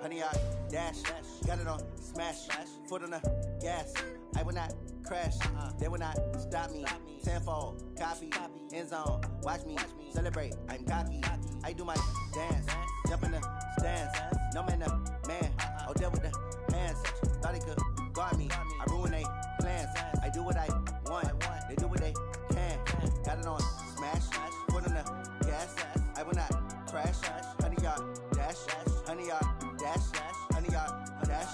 Honey, I dash, got it on smash, foot on the gas. I will not crash, they will not stop me. Tenfold, copy, end zone, watch me celebrate. I'm cocky, I do my dance, jump in the stands. No man, the man, oh deal with the hands. Thought he could guard me, I ruin they plans. I do what I want, they do what they can. Got it on smash, foot on the gas. I will not crash, honey, y'all dash, honey, y'all dash, honey, y'all dash,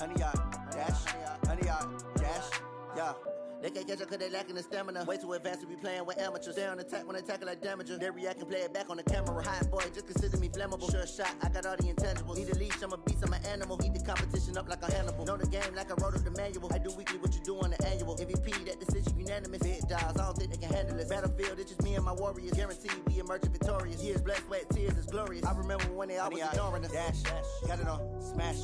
honey, y'all dash, honey, y'all dash, yeah. They can't catch up cause they lacking the stamina. Way too advanced to be playing with amateurs. Stay on attack when attack like damager. They react and play it back on the camera. Hot boy, just consider me flammable. Sure shot, I got all the intangibles. Need a leash, I'm a beast, I'm an animal. Eat the competition up like a Hannibal. Know the game like I wrote up the manual. I do weekly what you do on the annual. MVP, that decision unanimous. Big dials, I don't think they can handle it. Battlefield, it's just me and my warriors. Guaranteed we emerge victorious. Years, blood, sweat, tears, is glorious. I remember when they always ignoring us. Dash, got it on, smash,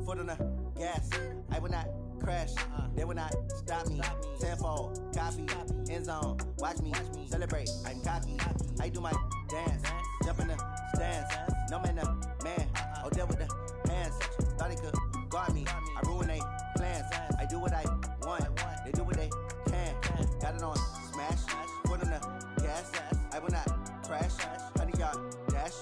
foot on the gas. I will not crash, they will not stop me. Tenfold, copy, end zone, watch me celebrate. I'm cocky, I do my dance, jump in the stands. No man, the man, oh, there with the hands. Thought he could guard me, I ruin they plans. I do what I want, they do what they can. Got it on, smash, foot on the gas. I will not crash, 100-yard dash,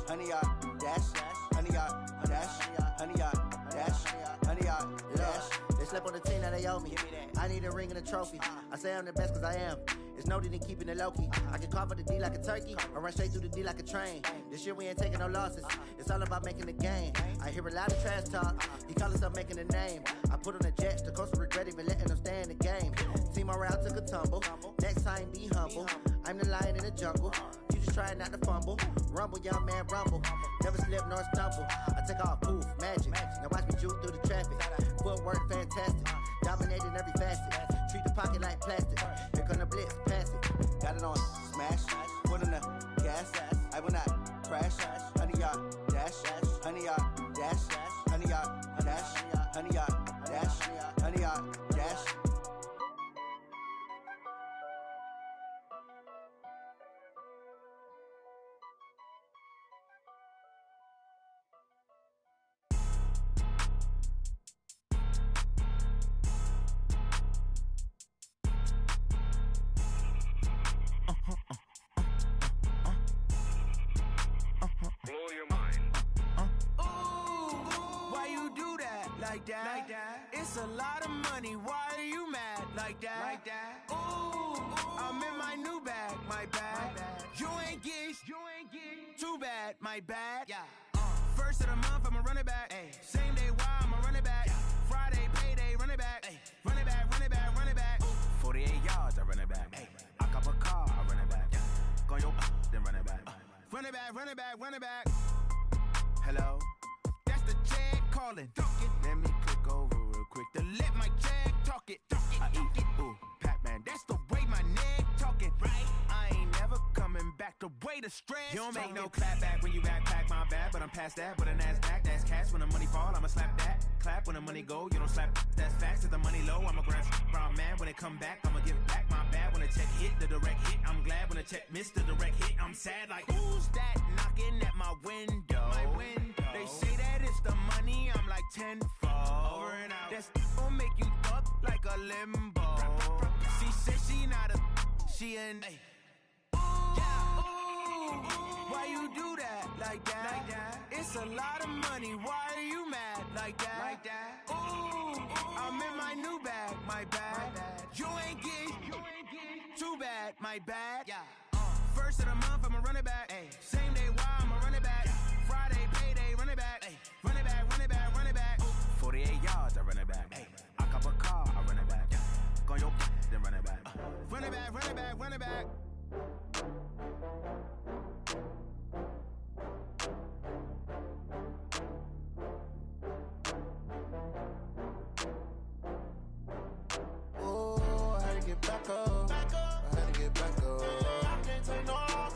100-yard dash, 100-yard dash, 100-yard dash, 100-yard dash. They slept on the team, now they owe me. I need a ring and a trophy. I say I'm the best cause I am. It's noted in keeping it low-key. I can carve up the D like a turkey or run straight through the D like a train. This year we ain't taking no losses. It's all about making the game. I hear a lot of trash talk. He call himself making a name. I put on the Jets. The coach will regret even letting them stay in the game. Team morale took a tumble. Next time be humble. I'm the lion in the jungle. You just try not to fumble. Rumble, young man, rumble. Never slip nor stumble. I take off, poof, magic. Now watch me juke through the traffic. Footwork fantastic. Dominating every facet. Treat the pocket like plastic. Here come the blitz, pass it. Got it on, smash. Foot on the gas. I will not crash. 100-yard dash. 100-yard dash. 100-yard dash. 100-yard dash. 100-yard dash. Like that. It's a lot of money. Why are you mad like that? Ooh, I'm in my new bag. My bad. You ain't get too bad. My bad. Yeah. First of the month, I'ma run it back. Ay. Same day, why I'ma run it back. Friday, payday, run it back. Ay. Run it back, run it back, run it back. 48 yards, I run it back. Ay. I cop a car, I run it back. Go your then run it back. Run it back, run it back, run it back. Hello? That's the jag calling. Let me click over real quick to let my jag talk it. I eat it, ooh, Pac-Man. That's the way my neck talking, right? I ain't never coming back. The way the stress. You don't make no clap back when you backpack, my bad. But I'm past that with a NASDAQ. That's cash when the money fall. I'ma slap that. Clap when the money go. You don't slap. That's facts. If the money low, I'ma grab brown man. When it come back, I'ma give back my bad. When the check hit, the direct hit. I'm glad when the check missed the direct hit. I'm sad like who's that knocking at my window? My window. They say that it's the money. I'm like tenfold. Over and out. That's gon' make you fuck like a limbo. She said she not a. She an. Why you do that like that? It's a lot of money. Why are you mad like that? Ooh, I'm in my new bag. My bad. You ain't get too bad. My bad. Yeah. First of the month, I'ma run it back. Ay. Same day, why I'ma run it back. Friday, payday, run it back. Ay. Run it back, run it back, run it back. 48 yards, I run it back. Ay. I cop a car, I run it back. Go your then run it back. Run it back, run it back, run it back. Oh, I had to get back up. I had to get back up. I can't take no loss.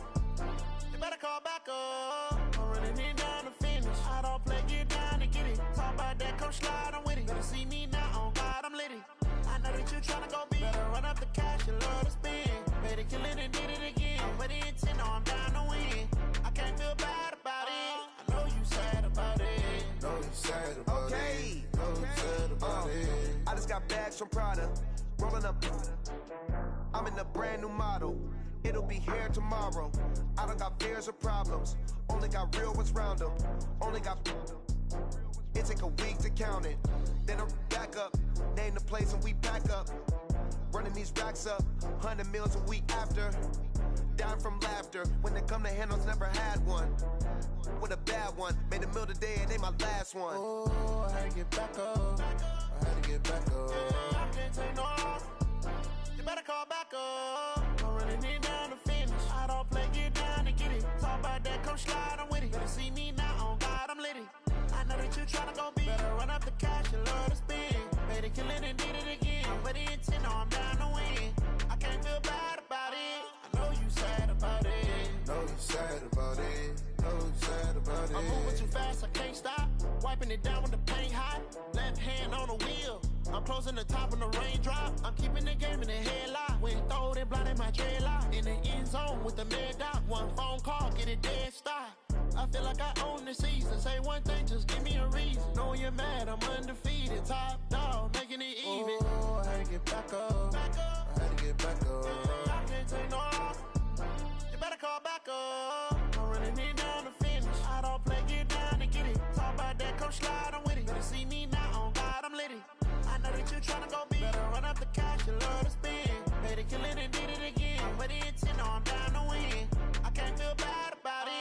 You better call back up. I'm running it down to finish. I don't play, get down to get it. Talk about that, come slide, I'm with it. Better see me now, on God, I'm litty. I know that you tryna go big. Better run up the cash, you love to spend. Better kill it and did it again. I'm with the intent, no, I'm down to win. I can't feel bad about it. I know you sad about it. Know you sad about it. Know you sad about it. I just got bags from Prada. Rolling up. I'm in a brand new model. It'll be here tomorrow. I don't got fears or problems. Only got real ones round them. Only got. It take a week to count it. Then I back up. Name the place and we back up. Running these racks up. 100 meals a week after. Down from laughter. When they come to handles, never had one. With a bad one. Made a meal today and ain't my last one. Oh, I had to get back up. I had to get back up. I can't take no loss. You better call back up. I'm running it down to finish. I don't play, get down and get it. Talk about that, come slide, I'm with it. Better see me now, on God, I'm litty. I know that you tryna go big. Better run up the cash and love to spend. Made it, kill it, and did it again. But the intent, no, I'm down to win. I can't feel bad about it. I know you sad about it. Know you sad about it. Know you sad about it. I'm moving too fast, I can't stop. Wiping it down with the paint hot. Left hand on the wheel. I'm closing the top on the raindrop. I'm keeping the game in the headlock. When throwed and blinded my dreadlock. In the end zone with the mad dot. One phone call, get it dead stop. I feel like I own the season. Say one thing, just give me a reason. Knowing you're mad, I'm undefeated. Top dog, making it even. Oh, I had to get back up. I had to get back up. I can't take no loss. You better call back up. I'm running it down to finish. I don't play, get down and get it. Talk about that, come slide, I'm with it. Better see me now, on God, I'm litty. I know that you tryna go big. Better run up the cash and love to spend. Made it, kill it, and did it again. But the intent, no, I'm down to win. I can't feel bad about it.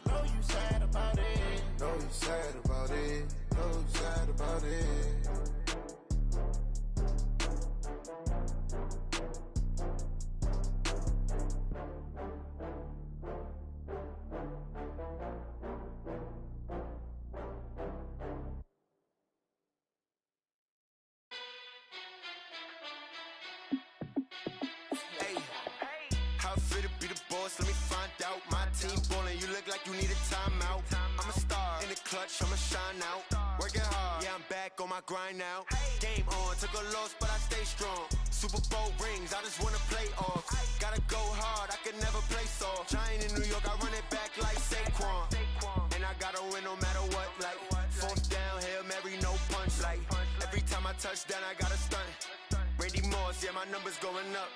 I know you sad about it. Know you sad about it. Know you sad about it. Let me find out. My team ballin', you look like you need a timeout. I'm a star in the clutch, I'ma shine out. Working hard, yeah, I'm back on my grind now. Game on, took a loss, but I stay strong. Super Bowl rings, I just wanna play off. Gotta go hard, I can never play soft. Giant in New York, I run it back like Saquon. And I gotta win no matter what, like fourth down, Hail Mary, no punch. Like every time I touch down, I gotta stunt. Randy Moss, yeah, my numbers going up.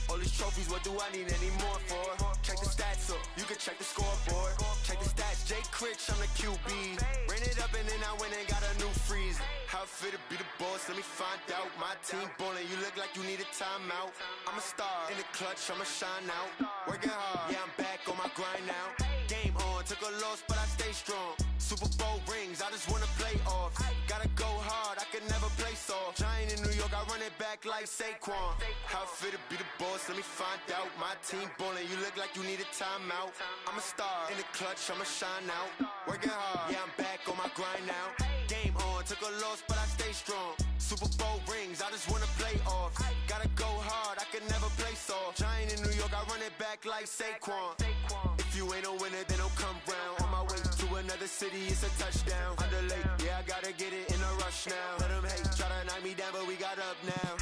All these trophies, what do I need any more for? Check the stats up, you can check the scoreboard. Check the stats, Jake Critch, I'm the QB. Ran it up and then I went and got a new freeze. How fit to be the boss, let me find out. My team ballin', you look like you need a timeout. I'm a star in the clutch, I'ma shine out. Working hard, yeah, I'm back on my grind now. Game on, took a loss, but I stay strong. Super Bowl rings, I just wanna play off. Gotta go hard, I can never play soft. Giant in New York, I run it back like Saquon. How fit to be the boss, let me find out. My team ballin', you look like you need a timeout. I'm a star in the clutch, I'ma shine out. Working hard, yeah, I'm back on my grind now. Game on, took a loss, but I stay strong. Super Bowl rings, I just wanna play off. Gotta go hard, I can never play soft. Giant in New York, I run it back like Saquon. If you ain't a winner, then don't come round. On my way to another city, it's a touchdown. Underlay, yeah, I gotta get it in a rush now. Let them hate, try to knock me down, but we got up now.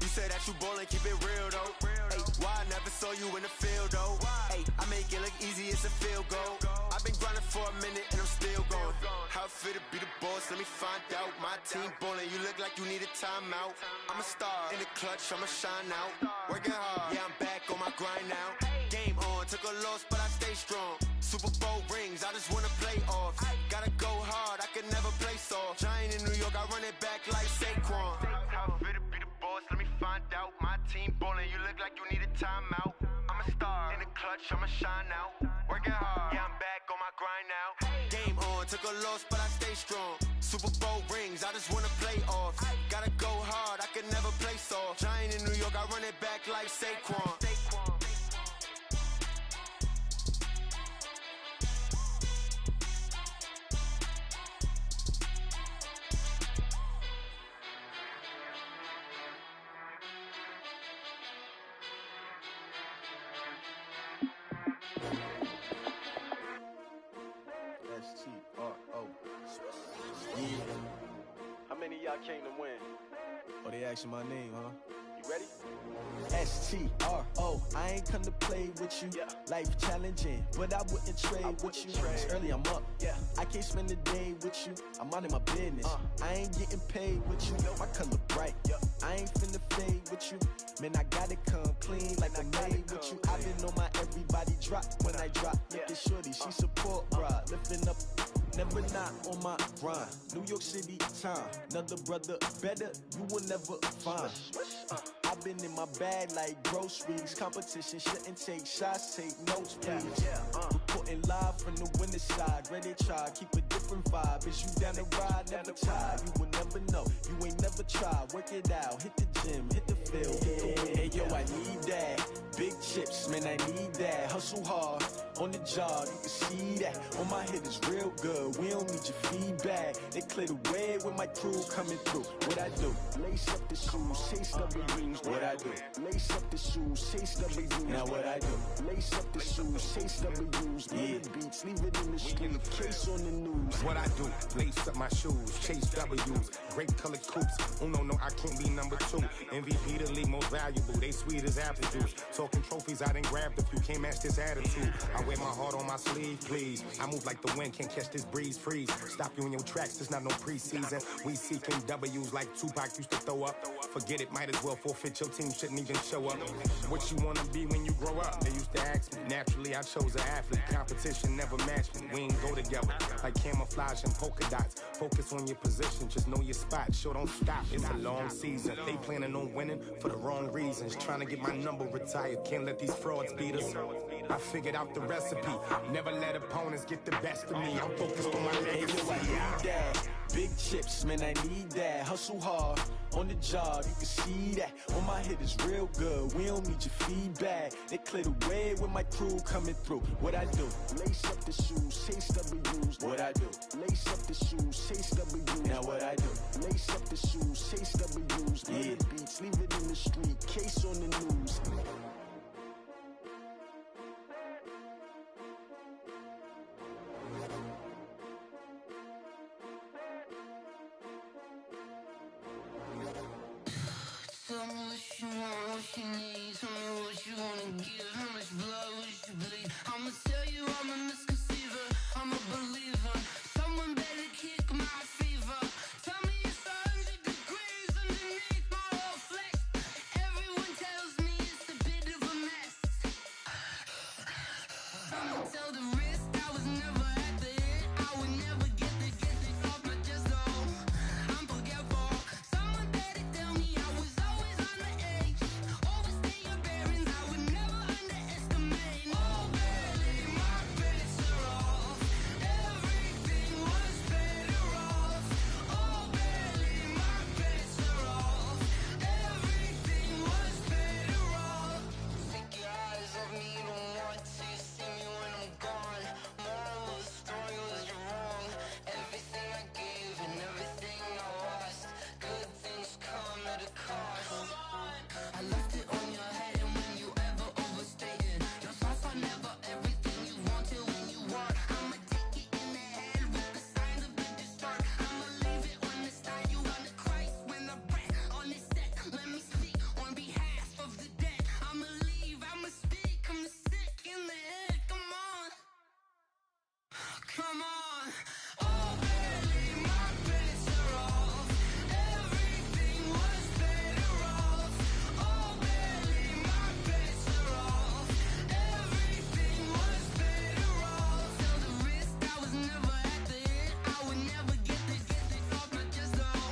You say that you ballin', keep it real though. Hey, why I never saw you in the field though? Hey, I make it look easy, it's a field goal. I've been grinding for a minute and I'm still going. How fit to be the boss, let me find out. My team ballin', you look like you need a timeout. I'm a star in the clutch, I'ma shine out. Working hard, yeah, I'm back on my grind now. Game on, took a loss, but I stay strong. Super Bowl rings, I just wanna play off. Gotta go hard, I can never play soft. Giant in New York, I run it back like Saquon. How fit to be the boss, let me find out. My team ballin', you look like you need a timeout. I'm a star in the clutch, I'ma shine out. Working hard, yeah, I'm back on my grind now. Game on, took a loss, but I stay strong. Super Bowl rings, I just wanna play off. Gotta go hard, I can never play soft. Giant in New York, I run it back like Saquon. S-T-R-O. Yeah. How many of y'all came to win? Oh, they asking my name, huh? You ready? S-T-R-O. I ain't come to play with you. Life challenging, but I wouldn't trade with you. It's early, I'm up. I can't spend the day with you. I'm out of my business. I ain't getting paid with you. My color bright. I ain't finna fade with you. Man, I gotta come clean like I made with you. I've been on my everybody drop when I drop. Look at shorty, she support, bruh. Lifting up, never not on my grind. New York City time, another brother better, you will never find. I've Mobbing in my bag like groceries. Competition shouldn't take shots, take notes, please. Reporting live from the winter side. Ready to try, keep a different vibe. Is you down the ride? Never tired. You will never know. You ain't never tried. Work it out. Hit the gym, hit the field, hit the win. Hey yo, I need that. Big chips, man, I need that. Hustle hard on the job, you can see that. On my head is real good. We don't need your feedback. They clear the way with my crew coming through. What I do? Lace up the shoes, chase W's. What I do? Lace up the shoes, chase W's. Now what I do? Lace up the shoes, chase W's. Yeah, beats, leave it in the street, case on the news. What I do? Lace up my shoes, chase W's. Grape colored coops. No, I can't be number 2. MVP the league most valuable. They sweet as apple juice. Talking trophies, I done grabbed a few. Can't match this attitude. I wear my heart on my sleeve, please. I move like the wind, can't catch this breeze, freeze. Stop you in your tracks, there's not no preseason. We seeking W's like Tupac used to throw up. Forget it, might as well forfeit. Your team shouldn't even show up. What you wanna be when you grow up? They used to ask me. Naturally, I chose an athlete. Competition never matched me. We ain't go together like camouflage and polka dots. Focus on your position, just know your spot. Sure, don't stop. It's a long season. They planning on winning for the wrong reasons. Trying to get my number retired. Can't let these frauds beat us. I figured out the recipe. Never let opponents get the best of me. I'm focused on my legacy. I need that. Big chips, man, I need that. Hustle hard on the job, you can see that. On my head is real good. We don't need your feedback. They clear the way with my crew coming through. What I do? Lace up the shoes, chase W's. What I do? Lace up the shoes, chase W's. Now what I do? Lace up the shoes, chase W's. Yeah, beats, leave it in the street, case on the news. Tell me what you want, what you need. Tell me what you wanna give. How much blood would you bleed? I'ma tell you I'm a misconceiver. I'm a believer. Someone better kick my fever. Tell me it's 100 degrees underneath my whole flesh. Everyone tells me it's a bit of a mess. I'ma tell the risk I was never at the end. I would never get this off my chest, though. I'm forgetful. Someone better tell me I was always on the edge. Overstay your bearings, I would never underestimate. Oh, barely, my bets are off. Everything was better off. Oh, barely, my bets are off. Everything was better off. Take your eyes off me, don't want to see me when I'm gone. Moral of the story was you're wrong. Everything I gave and everything I lost. Good things come at a cost. I left it on your head, and when you ever overstay it, your thoughts are never everything you want till when you want. I'ma take it in the head with the signs of a distort. I'ma leave it on the side. You on the Christ when the breath on this set. Let me speak on behalf of the dead. I'ma leave, I'ma speak. I'm the sick in the head. Come on, come on. Oh, barely, my bets are off. Everything was better off. Oh, barely, my bets are off. Everything was better off. Tell the risk I was never at the end. I would never get this off my chest, though.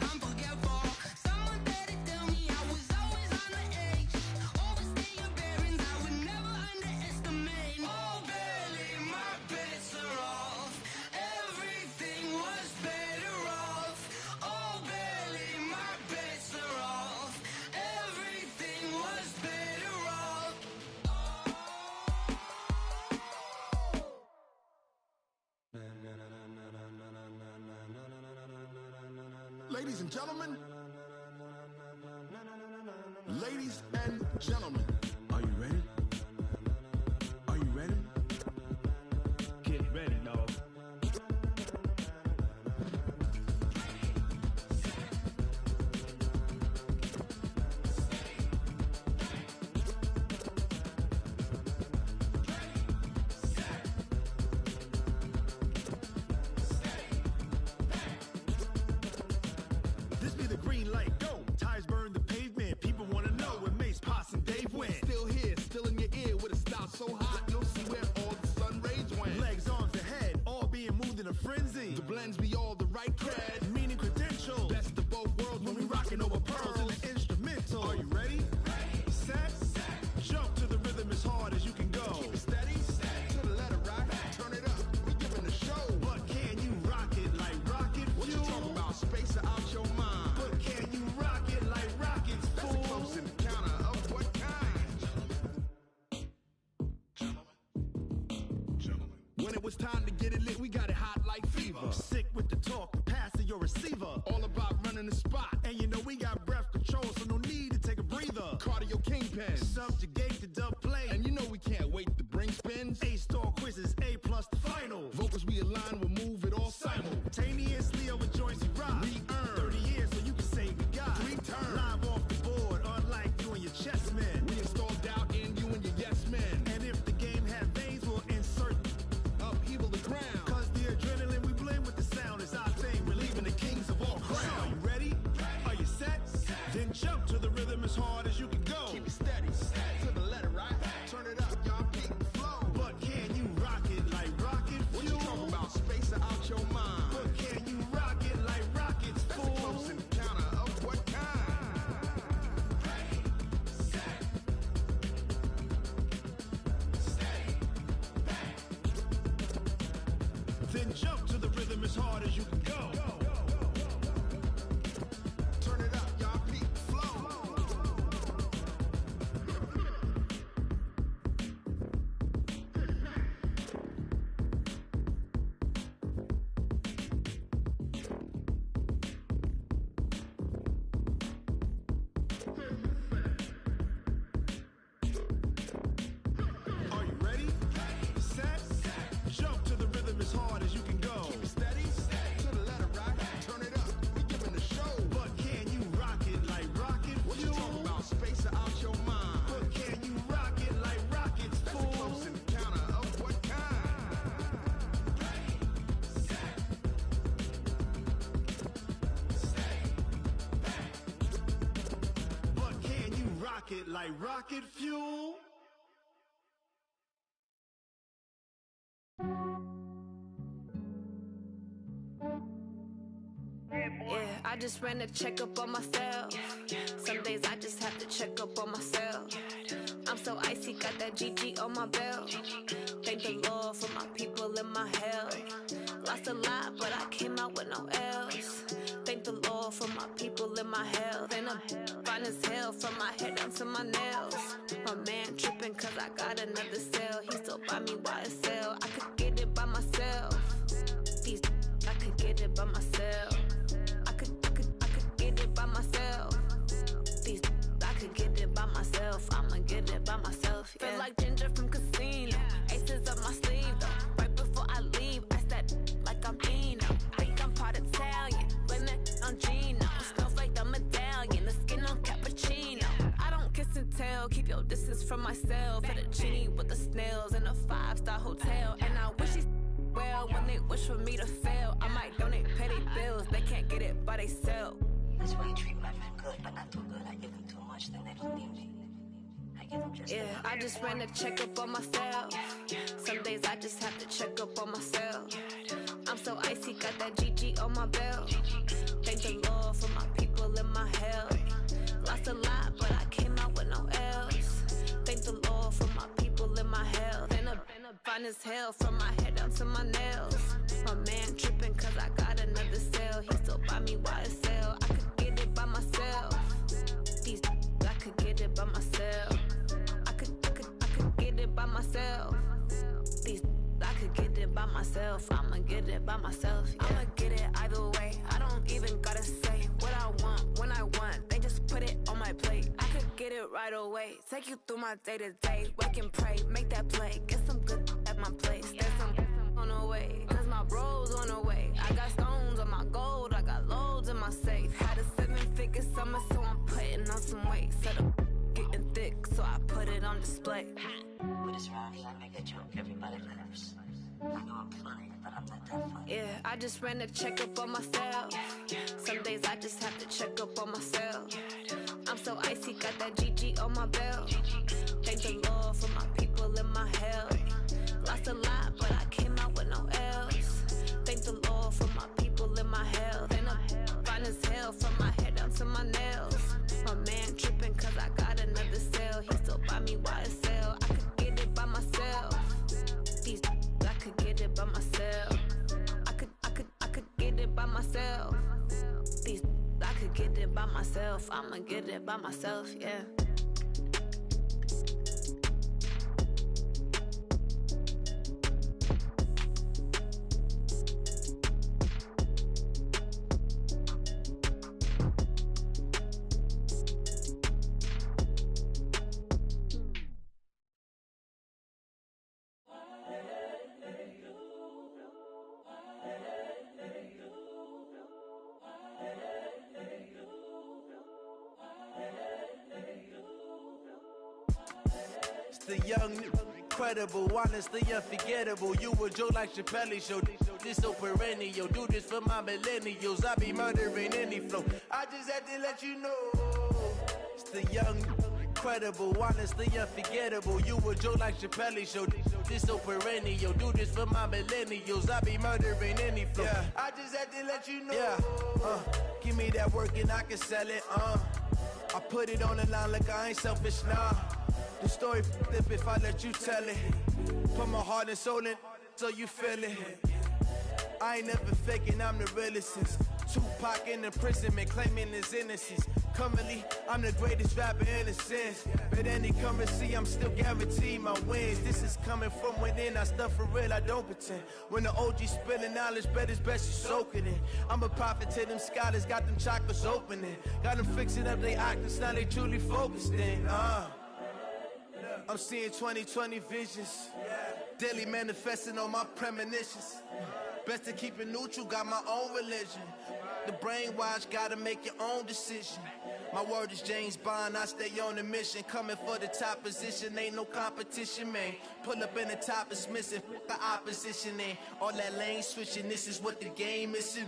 I'm forgetful. Someone better tell me I was always on the edge. Overstay your bearings, I would never underestimate. Oh, barely, my bets are off. Everything was better off. Oh, barely, my bets are off. Everything was better off. Ladies and gentlemen, ladies and gentlemen, are you ready? Are you ready? Get ready, dog. This be the green light, go. Tires burn the pavement. People wanna know when Mace, Potts, and Dave went. Still here, still in it's time to get it lit, we got it hot like fever. Sick with the talk, passing your receiver. All about running the spot. And you know we got breath control, so no need to take a breather. Cardio kingpin. Subjugate the dub play. And you know we can't wait to bring spins. A-star quizzes, A+ the final. Vocals we align, we'll move it all simultaneously over joints we rock. We earn 30 years so you can say we got 3 turns. Live off the board, unlike you and your chess men. We install doubt in you and your yes men. And if the game had veins, we'll insert upheaval the ground. Cause the adrenaline we blend with the sound is our thing, relieving the kings of all crowns. Are you ready? Are you set? Then jump to the rhythm as hard as you can go. Keep it steady, to the letter, right? Turn it up, y'all, peak the flow. But can you rock it like rocket fuel? What you talking about? Space out your mind. But can you rock it like rockets, fool? That's a close encounter of what kind? Ready, set, steady, back. Then jump to the rhythm as hard as you can go. Turn it up, y'all, peak the flow. Are you ready? Set, jump to the rhythm as hard as you can go. Keep it steady, to the letter, right? Turn it up, we giving the show. But can you rock it like rocket What you fuel? talking about? Space out your mind. But can you rock it like rockets, That's a fool? close encounter of what kind? Ready, set, steady, back. But can you rock it like rocket fuel? Yeah, I just ran a checkup on myself. Some days I just have to check up on myself. I'm so icy, got that GG on my belt. Thank the Lord for my people in my health. Lost a lot, but I came out with no else. Thank the Lord for my people in my health. And I'm fine as hell from my head down to my nails. My man tripping cause I got another cell. He still buy me YSL. I could get it by myself. These I could get it by myself. I could get it by myself. These I could get it by myself. I'ma get it by myself. Yeah. Feel like Ginger from Casino. Aces up my sleeve though. Right before I leave, I said like I'm Eno. Think I'm part Italian. Blame that on Gino. Smells like the medallion. The skin on cappuccino. I don't kiss and tell. Keep your distance from myself. At a genie with the snails in a 5-star hotel. And I wish he's well when they wish for me to fail. I might donate petty bills. They can't get it by themselves. That's why you treat my friend good, but not too good. I give them too much, then they don't need me. I give them just Yeah, I just ran a checkup on myself. Some days I just have to check up on myself. I'm so icy, got that GG on my belt. Thank the Lord for my people in my health. Lost a lot, but I came out with no else. Thank the Lord for my people in my health. And I'm fine as hell from my head down to my nails. My man tripping cause I got another cell. He still buy me YSL. I could get it by myself. These I could get it by myself. I could get it by myself. These I could get it by myself. I'ma get it by myself. Yeah. I'ma get it either way. I don't even gotta say what I want when I want. They just put it on my plate. I could get it right away. Take you through my day to day. Wake and pray, make that play. Get some good at my place. There's some on the way. Cause my bro's on the way. I got stones on my gold. I got loads in my safe. Had a 7-figure summer, so I'm putting on some weight. Set up getting thick, so I put it on display. With this round here, I make it joke. Everybody laughs. I know I'm funny, but I'm not that funny. Yeah, I just ran a checkup on myself. Some days I just have to check up on myself. I'm so icy, got that GG on my belt. Thank the Lord for my people in my health. Lost a lot, but I came out with no else. Thank the Lord for my people in my health. And I'm fine as hell from my head down to my nails. My man tripping cause I got another cell. He still buy me YSL. I could get it by myself. These I could get it by myself. I could get it by myself. These I could get it by myself. I'ma get it by myself, yeah. The young, incredible, honestly unforgettable. You a Joe like Chappelle show. This so perennial. Do this for my millennials. I be murdering any flow. I just had to let you know. It's the young, incredible, honestly unforgettable. You a Joe like Chappelle show. This so perennial. Do this for my millennials. I be murdering any flow. Yeah. I just had to let you know. Yeah. Give me that work and I can sell it. I put it on the line like I ain't selfish, nah. The story flip if I let you tell it. Put my heart and soul in so you feel it. I ain't never faking, I'm the realest since Tupac in imprisonment, claiming his innocence. Currently, I'm the greatest rapper in a sense. But any currency, I'm still guaranteed my wins. This is coming from within, I stuff for real, I don't pretend. When the OG spilling knowledge, bet it's best you soak it in. I'm a prophet to them scholars, got them chakras opening. Got them fixing up they octaves, now they truly focused in. I'm seeing 2020 visions. Daily manifesting on my premonitions. Best to keep it neutral, got my own religion. The brainwash, gotta make your own decision. My word is James Bond, I stay on the mission. Coming for the top position, ain't no competition, man. Pull up in the top, it's missing, the opposition ain't. All that lane switching, this is what the game is.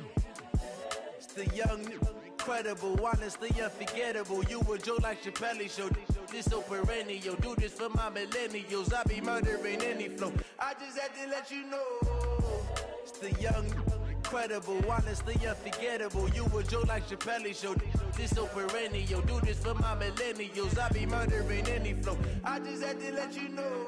It's the young, incredible, honestly unforgettable. You a Joe like Chappelle show. This so perennial. Do this for my millennials. I be murdering any flow. I just had to let you know. It's the young, incredible, honestly unforgettable. You a Joe like Chappelle show. This so perennial. Do this for my millennials. I be murdering any flow. I just had to let you know.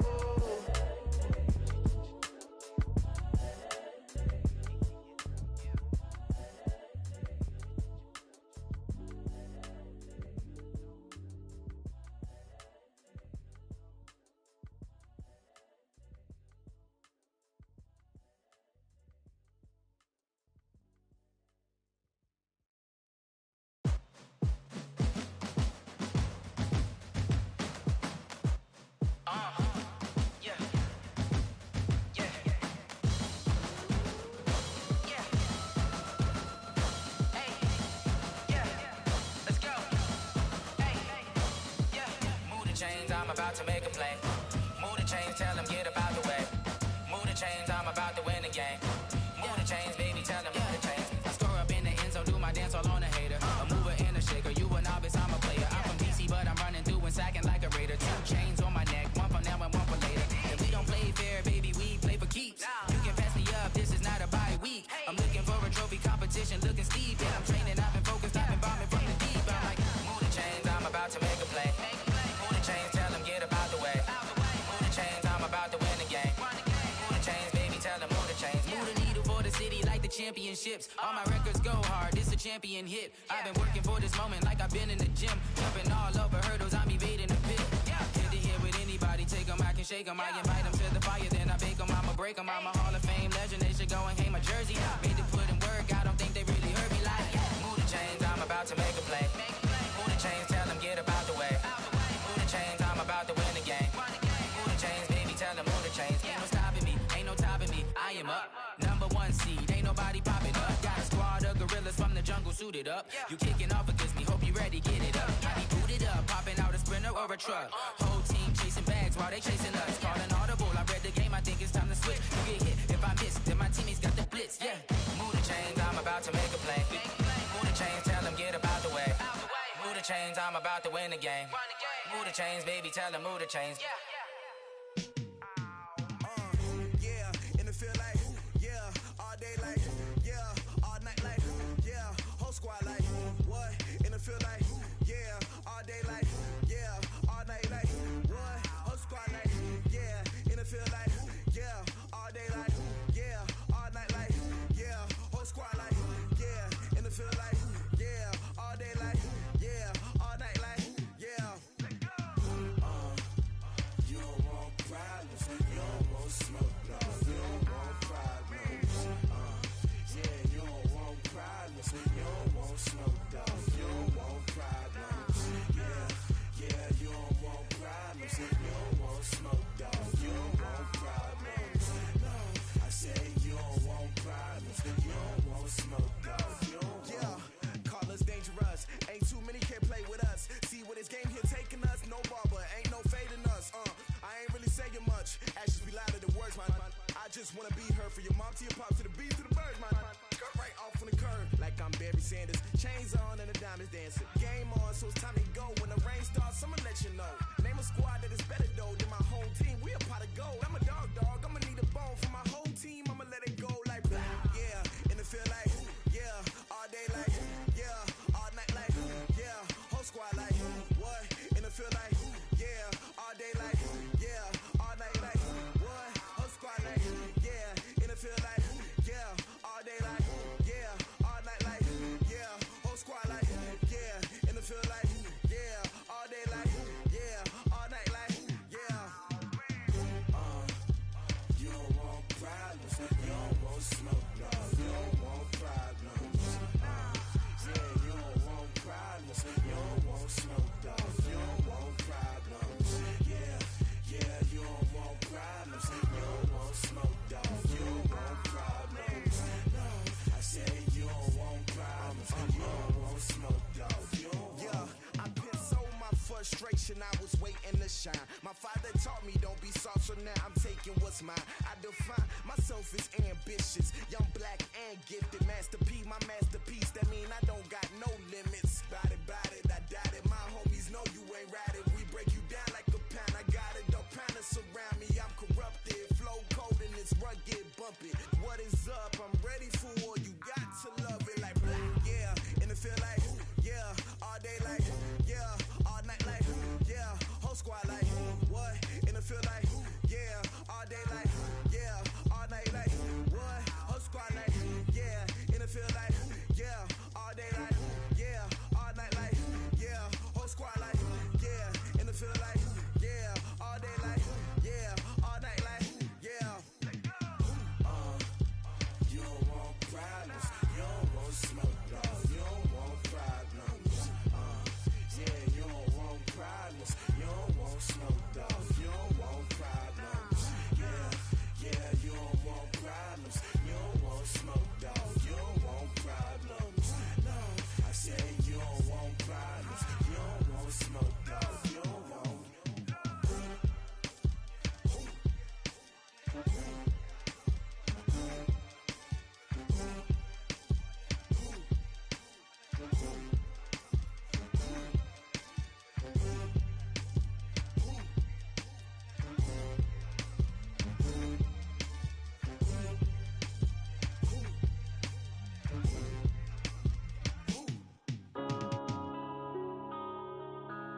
I'm about to make a play. Move the chains, tell them get up out the way. Move the chains, I'm about to win the game. Move the chains, baby, tell them move the chains. I score up in the end zone, do my dance all on a hater. A mover and a shaker, you a novice, I'm a player. I'm from DC, but I'm running through and sacking like a raider. 2 chains on my neck, one for now and one for later. If we don't play fair, baby, we play for keeps. You can pass me up, this is not a bye week. I'm looking for a trophy competition, looking steep. And I'm training, I've been focused, I've been bombing from the deep. I'm like, move the chains, I'm about to make a play. Move the chains, tell them get up out the way. Move the chains, I'm about to win the game. Move the chains, baby, tell them move the chains. Move the needle for the city like the championships. All my records go hard, this a champion hit. I've been working for this moment like I've been in the gym. Jumping all over hurdles, I'm evading the pit. Hit to hit with anybody, take them, I can shake them. I invite them to the fire, then I bake them, I'ma break them. I'm a Hall of Fame legend, they should go and hang my jersey. Made to put in work, I don't think they really heard me like. Move the chains, I'm about to make a play. Move the chains, tell them get up out the way. Move the chains, I'm about to win the game. Move the chains, baby, tell them move the chains. Ain't no stopping me, ain't no topping me. I am up, #1 seed, ain't nobody popping up. Got a squad of gorillas from the jungle suited up. You kicking off against me, hope you ready, get it up. I be booted up, popping out a Sprinter or a truck. Whole team chasing bags while they chasing us. Calling audible, I read the game, I think it's time to switch. You get hit, if I miss, then my teammates got the blitz, yeah. Move the chains, I'm about to make a play. Move the chains, tell them get up out the way. Move the chains, I'm about to win the game. Move the chains, baby, tell them move the chains. Yeah, in the field like, yeah, all day like, yeah, all night like, yeah, whole squad like, what? In the field like, yeah, all day like, yeah, all night like, what? Whole squad like, yeah, in the field like, yeah, all day like, yeah, all night like, yeah, whole squad like, yeah, in the field like, yeah, all day like, yeah, all night like, yeah. You just wanna be her. For your mom to your pop to the beat to the birds, my skirt right off on the curb. Like I'm Barry Sanders, chains on and the diamonds dancing. Game on, so it's time to go. When the rain starts, I'ma let you know. Name a squad that is better though than my home team. We a pot of gold. I'm a dog, I'ma need a bone for my whole team. I'ma let it go like blah, yeah. And it feel like, yeah. All day like, yeah. All night like, yeah. Whole squad like, what? And it feel like, yeah. All day like, yeah. All night like, what? Whole squad like, yeah. And it feel like, yeah. All day like, yeah. All night like, yeah. Whole squad like, yeah. And it feel like, yeah. All day like, yeah. All night like, yeah. You don't want problems. You don't want smoke, no. You don't want problems. Yeah, you don't want problems. You don't want smoke, dog. You don't want problems. Yeah, you don't want problems. You don't want smoke, dog. You don't want problems. No, I said you don't want problems. You don't want smoke, dog. You don't want. Yeah, I've been so my frustration. I was waiting to shine. My father taught me don't be soft, so now I'm taking what's mine. I define myself as ambitious, young, black, and gifted. Master P, my masterpiece. That mean I don't got no limits. Bout it, I doubt it. My homies know you ain't ratted. We break you down like a pound. I got it, don't pound to surround me. I'm corrupted, flow cold and it's rugged, bumpy. What is up? I'm ready for war. You got to love it like blah, yeah. And it feel like, yeah. All day like, yeah. All night like, yeah. Whole squad like, what? And it feel like, yeah. All day like, yeah. All night like, what? Whole squad like, yeah. And it feel like, yeah. All day like, yeah. All night like, yeah. Whole squad like, yeah. And it feel like, yeah. All day like, yeah. All night like, yeah. You don't want problems. You don't want smoke, dog. You don't want problems. Yeah, you don't want problems. You don't want smoke, dog. You don't want problems. Yeah, you don't want problems. You don't want smoke, dog. You don't want problems. No, I said you don't want problems. You don't want smoke, dog. You don't want.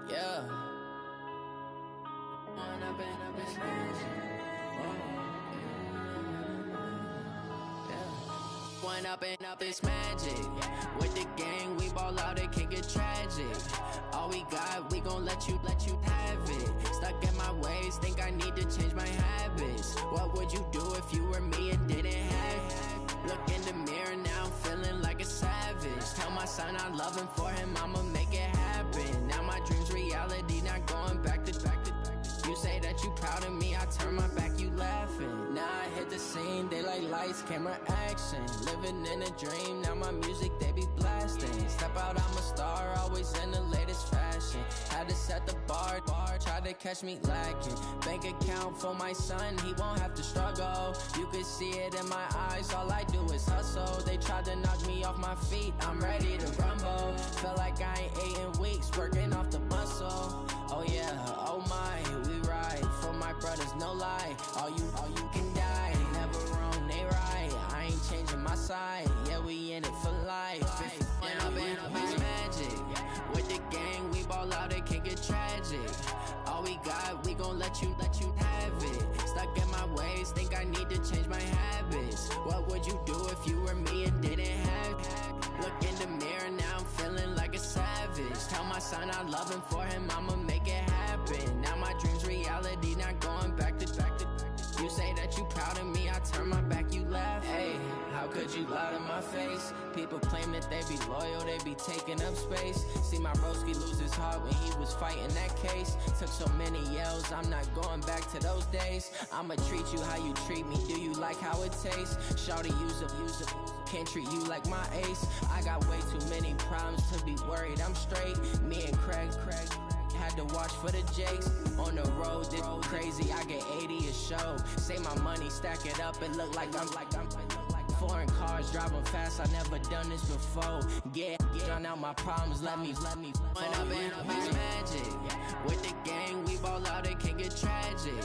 Yeah. One up and up is magic. With the gang, we ball out, it can get tragic. All we got, we gon' let you have it. Stuck in my ways, think I need to change my habits. What would you do if you were me and didn't have it? Look in the mirror now, I'm feeling like a savage. Tell my son I love him, for him I'ma make it happen. Now my dream's reality, not going back to. You say that you proud of me, I turn my back, you laughing. Now I hit the scene, they like lights, camera, action. Living in a dream, now my music, they be blasting. Step out, I'm a star, always in the latest fashion. Had to set the bar, try to catch me lacking. Bank account for my son, he won't have to struggle. You could see it in my eyes, all I do is hustle. They tried to knock me off my feet, I'm ready to rumble. Feel like I ain't ate in weeks, working off the muscle. Oh yeah, oh my, we ride for my brothers, no lie. All you can die, never wrong, they right. I ain't changing my side, yeah, we in it for life. When up and up is magic. With the gang, we ball out, it can get tragic. All we got, we gon' let you have it. Stuck in my ways, think I need to change my habits. What would you do if you were me and didn't have it? Look in the mirror, now I'm feeling like a savage. Tell my son I love him, for him I'ma make it happen. Now my dream's reality, not going back to. You say that you proud of me, I turn my back, you laugh. Hey, how could you lie to my face? People claim that they be loyal, they be taking up space. See my broski lose his heart when he was fighting that case. Took so many yells, I'm not going back to those days. I'ma treat you how you treat me, do you like how it tastes? Shawty, use it, can't treat you like my ace. I got way too many problems to be worried, I'm straight. Me and Craig had to watch for the jakes. On the road, this crazy, I get 80 a show. Say my money, stack it up, it look like I'm foreign cars, driving fast, I never done this before. Drown out my problems, let me When up in it's magic. With the gang, we ball out, it can get tragic.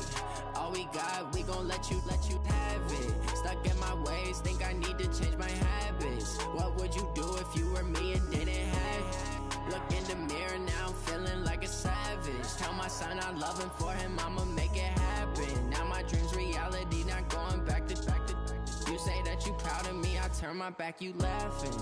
All we got, we gon' let you have it. Stuck in my ways, think I need to change my habits. What would you do if you were me and didn't have it? Look in the mirror now, I'm feeling like a savage. Tell my son I love him, for him I'ma make it happen. Now my dream's reality, not going back to. You say that you proud of me, I turn my back, you laughing.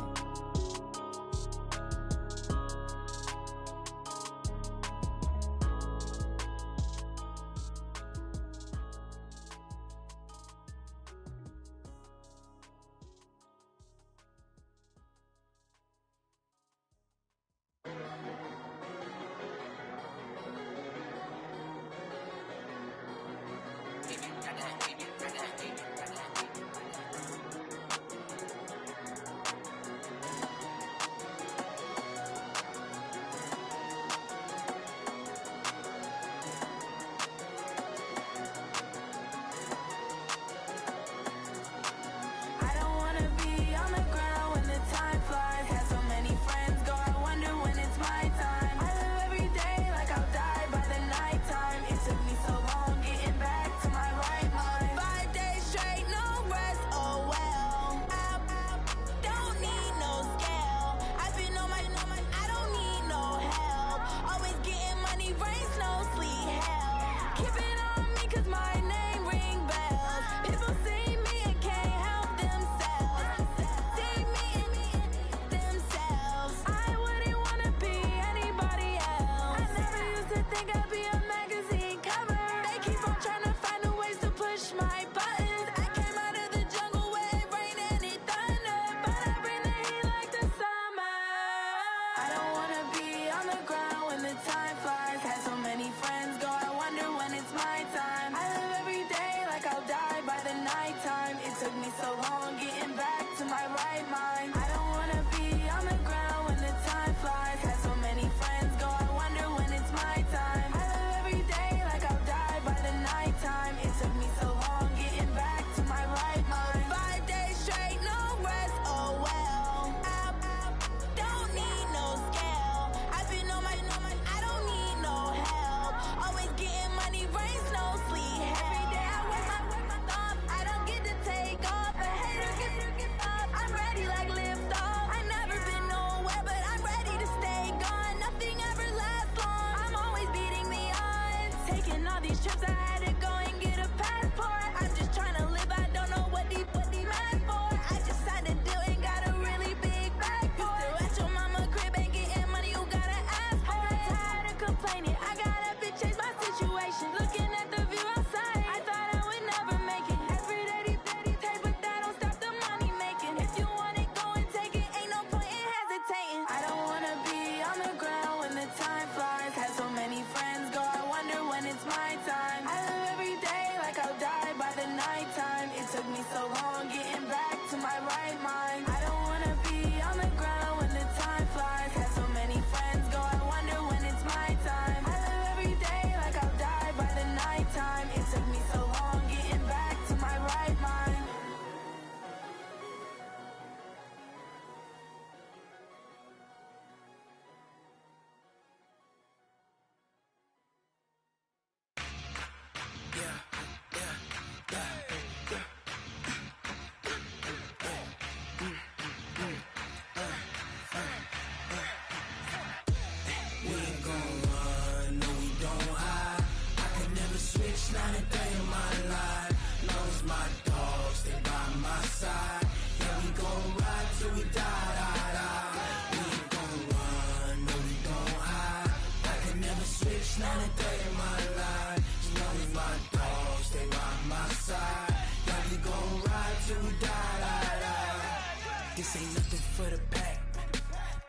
This ain't nothing for the pack.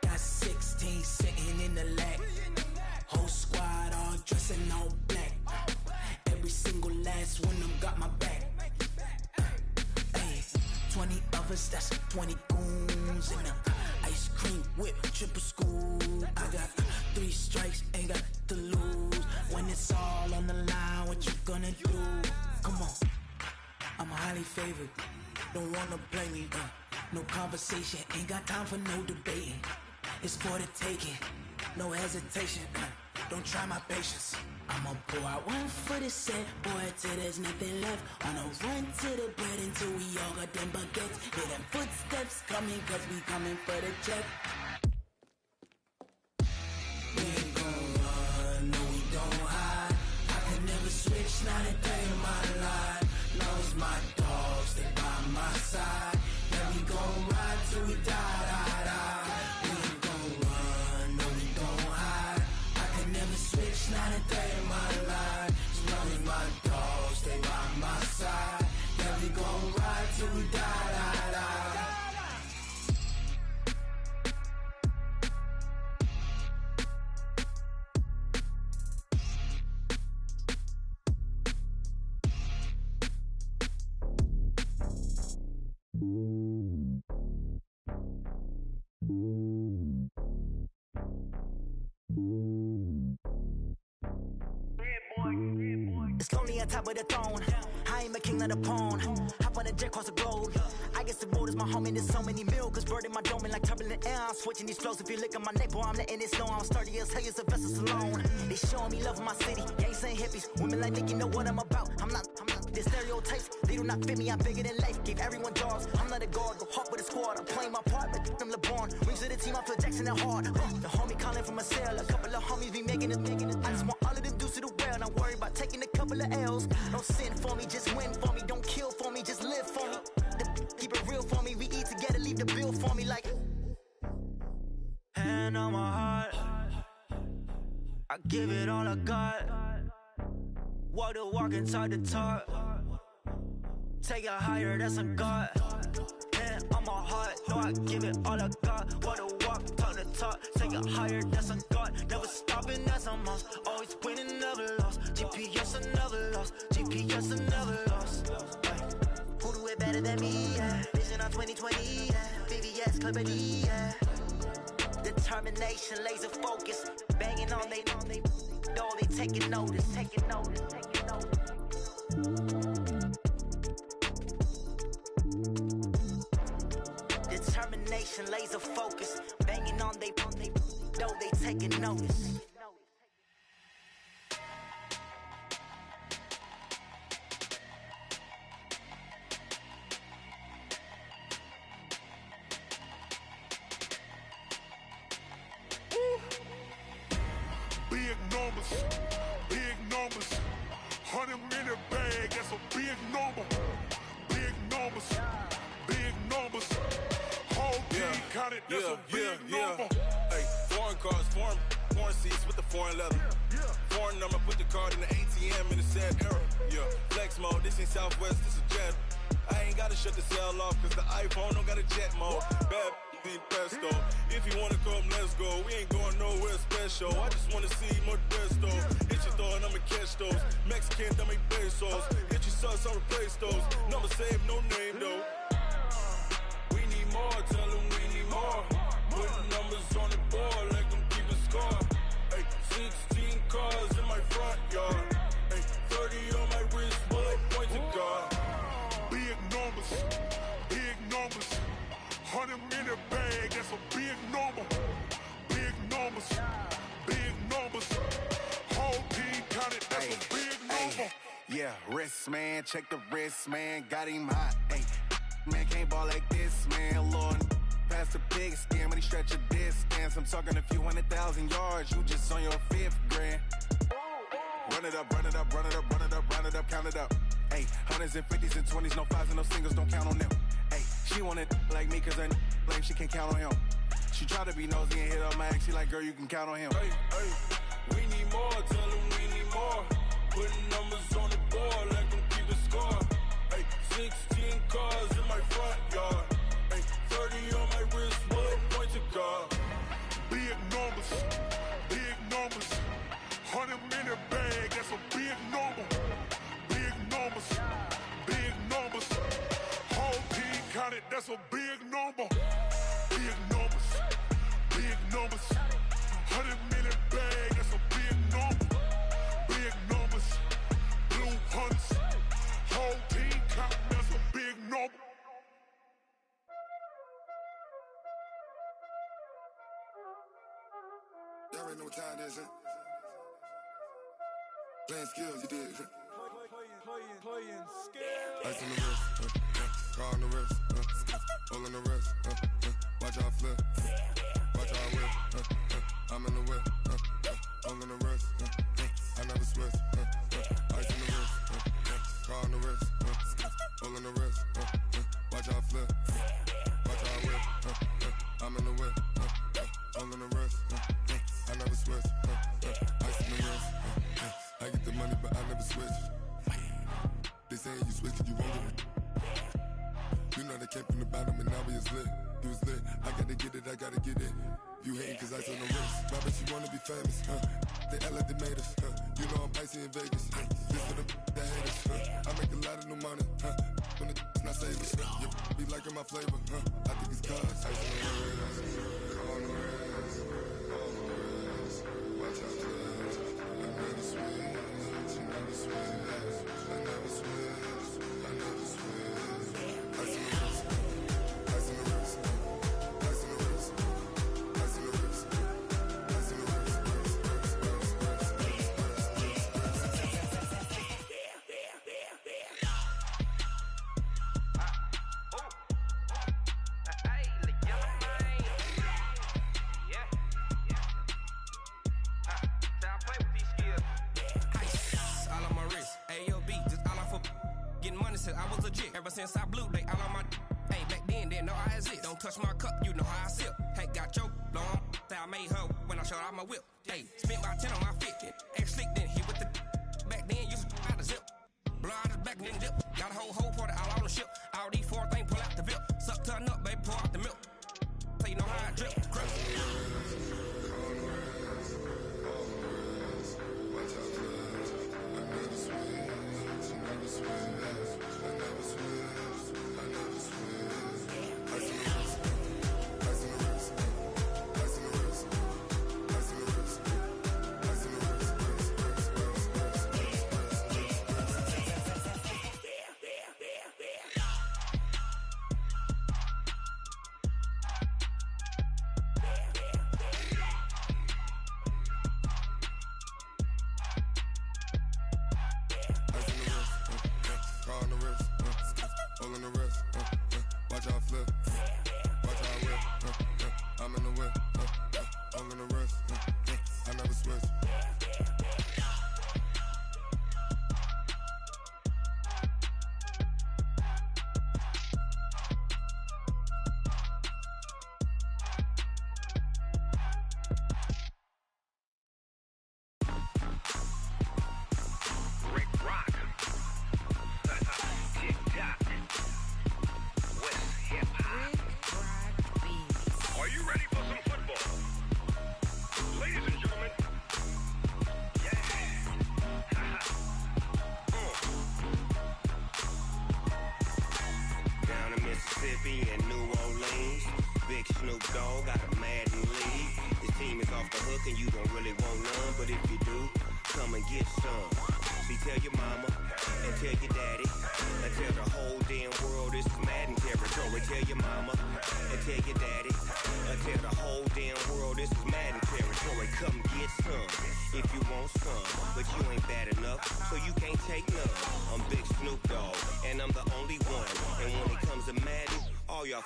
Got 16 sitting in the lap. Whole squad all dressing all black. Every single last one of them got my back. Hey, 20 of us, that's 20 goons in them. Ice cream whip, triple scoop. I got 3 strikes, ain't got to lose. When it's all on the line, what you gonna do? Come on, I'm highly favored. Don't wanna play me, no conversation, ain't got time for no debating. It's for the taking, no hesitation. Don't try my patience. I'ma pour out one for the set, boy, till there's nothing left. On a run to the bread until we all got them baguettes. Hear them footsteps coming, cause we coming for the check. We ain't gon' run, no we don't hide. I can never switch, not a day in my life. No, it's my dogs, they by my side. Yeah, we gon' ride till we die, die, die. We ain't gon' run, no we don't hide. I can never switch, not a day in my life. As long as my dogs, they by my side. Yeah, we gon' ride till we die, die, die. It's lonely on top of the throne. I ain't a king of the pawn. Hop on a jet across the globe. I guess the road is my home and there's so many milk. Cause bird in my dome and like turbulent air. I'm switching these flows. If you look at my neck, boy, I'm letting it slow. I'm sturdy as hell, as a vessel alone. They showing me love in my city. Gangs and hippies. Women like Nicki know what I'm about. I'm not the stereotypes. They do not fit me. I'm bigger than life. Gave everyone jobs. I'm not a guard. Go hard with a squad. I'm playing my part, but I'm LeBron. Wings of the team, I feel Jackson and hard. The homie calling from a cell. A couple of homies be making it. I just want all of them dudes to the well. Not worry about taking a couple of L's. Don't sin for me, just win for me. Don't kill for me, just live for me. Keep it real for me. We eat together, leave the bill for me like. Hand on my heart, I give it all I got. Walk the walk and talk the talk. Take it higher, that's a God. Hand on my heart, no, I give it all I got. Walk the walk, talk the talk. Take it higher, that's a God. Never stopping, that's a must. Always winning, never lost. GPS, I never lost. GPS, I never lost. Who do it better than me? Yeah. Vision on 2020, yeah. VVS, Clarity, yeah. Determination, laser focus. Banging on they door, they taking notice, taking notice, taking notice. Determination, laser focus. Banging on they door, they taking notice. Big numbers, 100 in the bag, that's a big number. Big numbers, whole team counted, that's a big number. Hey, foreign cars, foreign seats with the foreign leather. Foreign number, put the card in the ATM in the sad era. Yeah, flex mode, this ain't Southwest, this is Jet. I ain't gotta shut the cell off, cause the iPhone don't got a jet mode. Bad need pesto. If you wanna come, let's go. We ain't going nowhere special. I just wanna see more resto. Hit your thought, I'ma catch those. Mexican, dummy pesos. Hit your sus, I'll replace those. Number save, no name though. We need more, tell them we need more. Putting numbers on the board, like them keep a score. Hey, 16 cars in my front yard. Hey, 30 on my wrist, bullet point to God. Big numbers, 100 in the bag, that's a big number. Big numbers, whole team counted, that's a big number. Yeah, wrist man, check the wrist man, got him hot. Ay, man can't ball like this, man. Lord, past the big skin, but he stretch a distance. I'm talking a few 100,000 yards, you just on your 5th grand. Run it up, count it up. Ay, 100s and 50s and 20s, no 5s and no singles, don't count on them. Ay, she want it like me, cause her like she can't count on him. She try to be nosy and hit up my ex, she like, girl, you can count on him. Hey, we need more, tell them we need more. Putting numbers on the board, like them keep a score. Hey, 16 cars in my front yard. Hey, 30 on my wrist, bullet point to God. Big numbers, 100 in the bag, that's a big number. Big numbers, whole team counted, that's a big number. Big numbers, 100 in the Y'all already know what time it is, huh? Playing skills, you did. Playing skills. Ice on the wrist, car on the wrist, all on the wrist, watch out flip, watch out whip, I'm in the whip, all on the wrist, I never switch, ice on the wrist, car on the wrist, all on the wrist, watch out flip, watch out whip, I'm in the whip, all on the wrist, I never switch, ice on the wrist, I get the money but I never switch. They saying you switch and you won't get it. You know they came from the bottom and now we is lit. You was lit, I gotta get it, I gotta get it. You hating cause ice on the wrist. Why bet you wanna be famous, They act like they made us, You know I'm icy in Vegas, This for the that hate us, I make a lot of new money, When it's not savers, You be liking my flavor, I think it's cause ice on the wrist, on the wrist, on the wrist. Watch out for this, I never switch, you never switch. I never switch, I never switch. Ice in the wrist, ice in the wrist, ice in the wrist, ice in the wrist, ice in the wrist, I was legit. Ever since I blew, they all on my hey, back then, didn't know I exist. Don't touch my cup, you know how I sip. Hey, got your long, say I made her when I showed out my whip. Hey, spent my 10 on my fit. Ex slick, then hit with the back then, used to out the zip. Blow out his back, then dip. Got a whole party all on the ship. All these 4 things, pull out the VIP. Suck, turn up, baby, pour out the milk. So you know how I drip. Crush.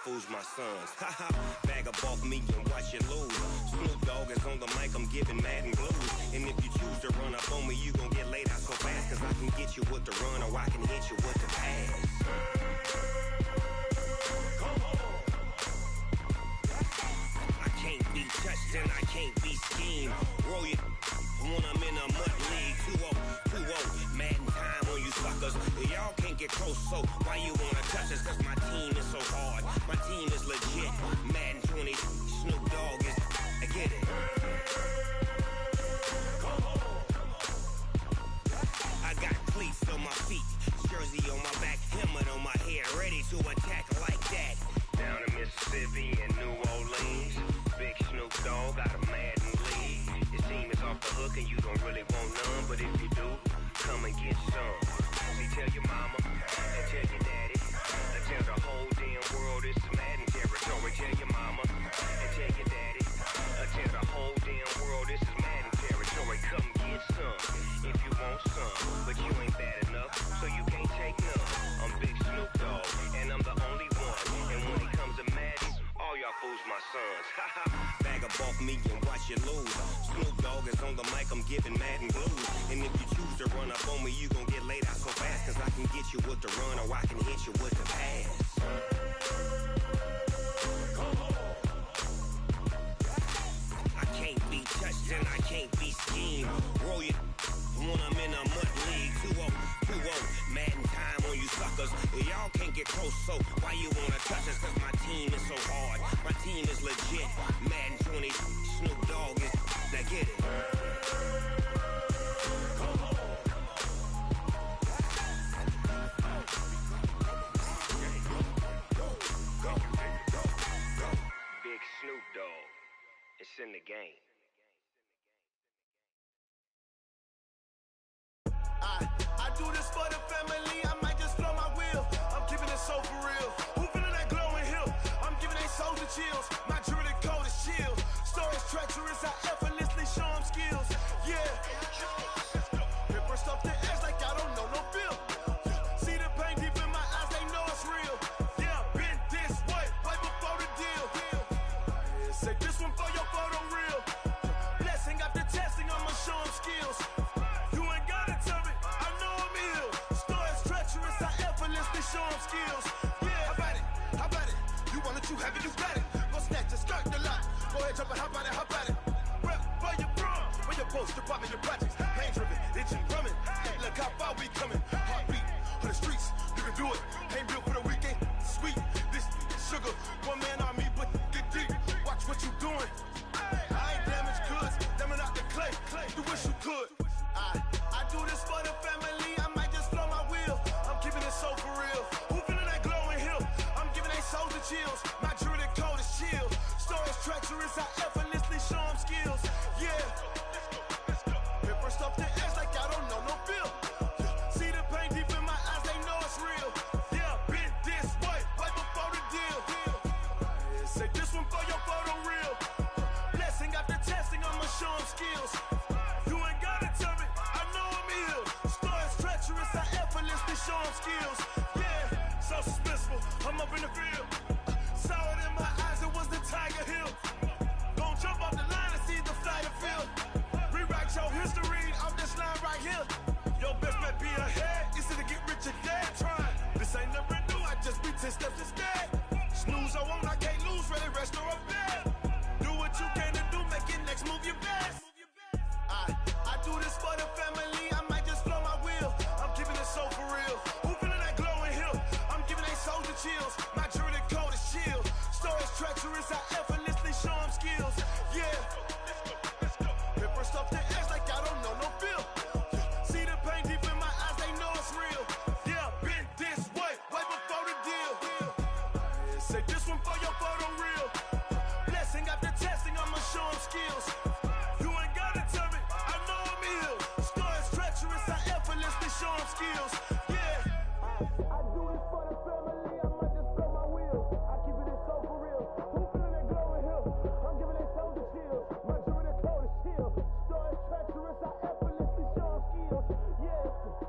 Fools my sons. Haha, bag up off me and watch you lose. Snoop Dogg is on the mic, I'm giving Madden blues. And if you choose to run up on me, you gon' get laid out so fast. Cause I can get you with the run or I can hit you with the pass. Come on. I can't be touched and I can't be schemed. Roll you when I'm in a mud league. 2-0, 2-0, Madden time on you suckers. Y'all can't get close, so why you wanna touch us? Cause my team is so hard. My team is legit. Madden 20, Snoop Dogg is. I get it. Come on. I got cleats on my feet, jersey on my back, helmet on my head, ready to attack like that. Down in Mississippi and New Orleans, Big Snoop Dogg got a Madden league. Your team is off the hook and you don't really want none, but if you do, come and get some. See, tell your mama and tell your daddy. Tell the whole damn world it's Madden territory. Tell your mama and tell your daddy. Tell the whole damn world it's sons. Bag up off me and watch you lose. Snoop Dogg is on the mic, I'm giving mad and blues. And if you choose to run up on me, you gon' get laid out so fast. Cause I can get you with the run or I can hit you with the pass. I can't be touched and I can't be schemed. Roll you when I'm in a mud league. 2-0, 2-0, mad in time on you suckers. Y'all can't get close, so why you wanna touch us? Cause my team is so hard, my team is legit. Madden 20, Snoop Dogg is, now get it. Big Snoop Dogg, it's in the game. I do this for the family, I might just blow my wheel. I'm keeping it so for real. Who feeling that glowing hill? I'm giving they souls the chills. My jewelry code is chill. Stories treacherous, I effortlessly show them skills. Yeah. Paper stuff the edge like I don't know no feel. See the pain deep in my eyes, they know it's real. Yeah, been this way, right before the deal. Say this one for your photo real. Blessing after testing, I'ma show them skills. You ain't gotta tell me, I know I'm ill. Stories treacherous, I effortlessly show them skills. Yeah, how about it? How about it? You want it, you have it, you got it. Go snatch it, skirt the lot. Go ahead, jump it, how about it? How about it? Rep where you from? Where your post, your pop, your projects. Pain driven, itching, drumming. Look how far we coming. Heartbeat on the streets, you can do it. Ain't built for the weekend. Sweet, this sugar. One man army, but get deep. Watch what you doing. I ain't damaged goods, damn out the clay. You wish you could. I do this for the family, I might just blow my wheel. I'm keeping it so for real. Who feeling that glowing hill? I'm giving they souls the chills. My jewelry code is chill. Stories treacherous, I effortlessly show them skills. Yeah. Paper stuff the edge like I don't know no feel. See the pain deep in my eyes, they know it's real. Yeah, been this way, right before the deal. Say this one for your photo real. Blessing after testing, I'ma show them skills. You ain't gotta tell me, I know I'm ill. Stories treacherous, I effortlessly show them skills. Yeah, so suspenseful, I'm up in the field. Saw it in my eyes, it was the Tiger Hill. Gon' jump off the line and see the flight of field. Rewrite your history off this line right here. Your best bet be ahead, easy to get rich or dead. Trying, this ain't never new, I just be 10 steps instead. Snooze I won't, I can't lose, ready, rest or up bed. Do what you can to do, make your next move your best. I do this for the family, I might just blow my wheel. I'm keeping it so for real. Who feeling that glowing hill? I'm giving they souls the chills. My jewelry code is chill. Stories treacherous, I effortlessly show them skills. Yeah. Paper stuff the edge like I don't know no feel. See the pain deep in my eyes, they know it's real. Yeah, been this way, right before the deal. Say this one for your photo real. Blessing after testing, I'ma show them skills. You ain't gotta tell me, I know I'm ill. Stories treacherous, I effortlessly show them skills. Yeah. I do this for the family, I might just blow my wheel. I keep it so for real. Who feeling that glowing hill? I'm giving they souls the chills. My jewelry code is chill. Stories treacherous, I effortlessly show them skills. Yeah, let's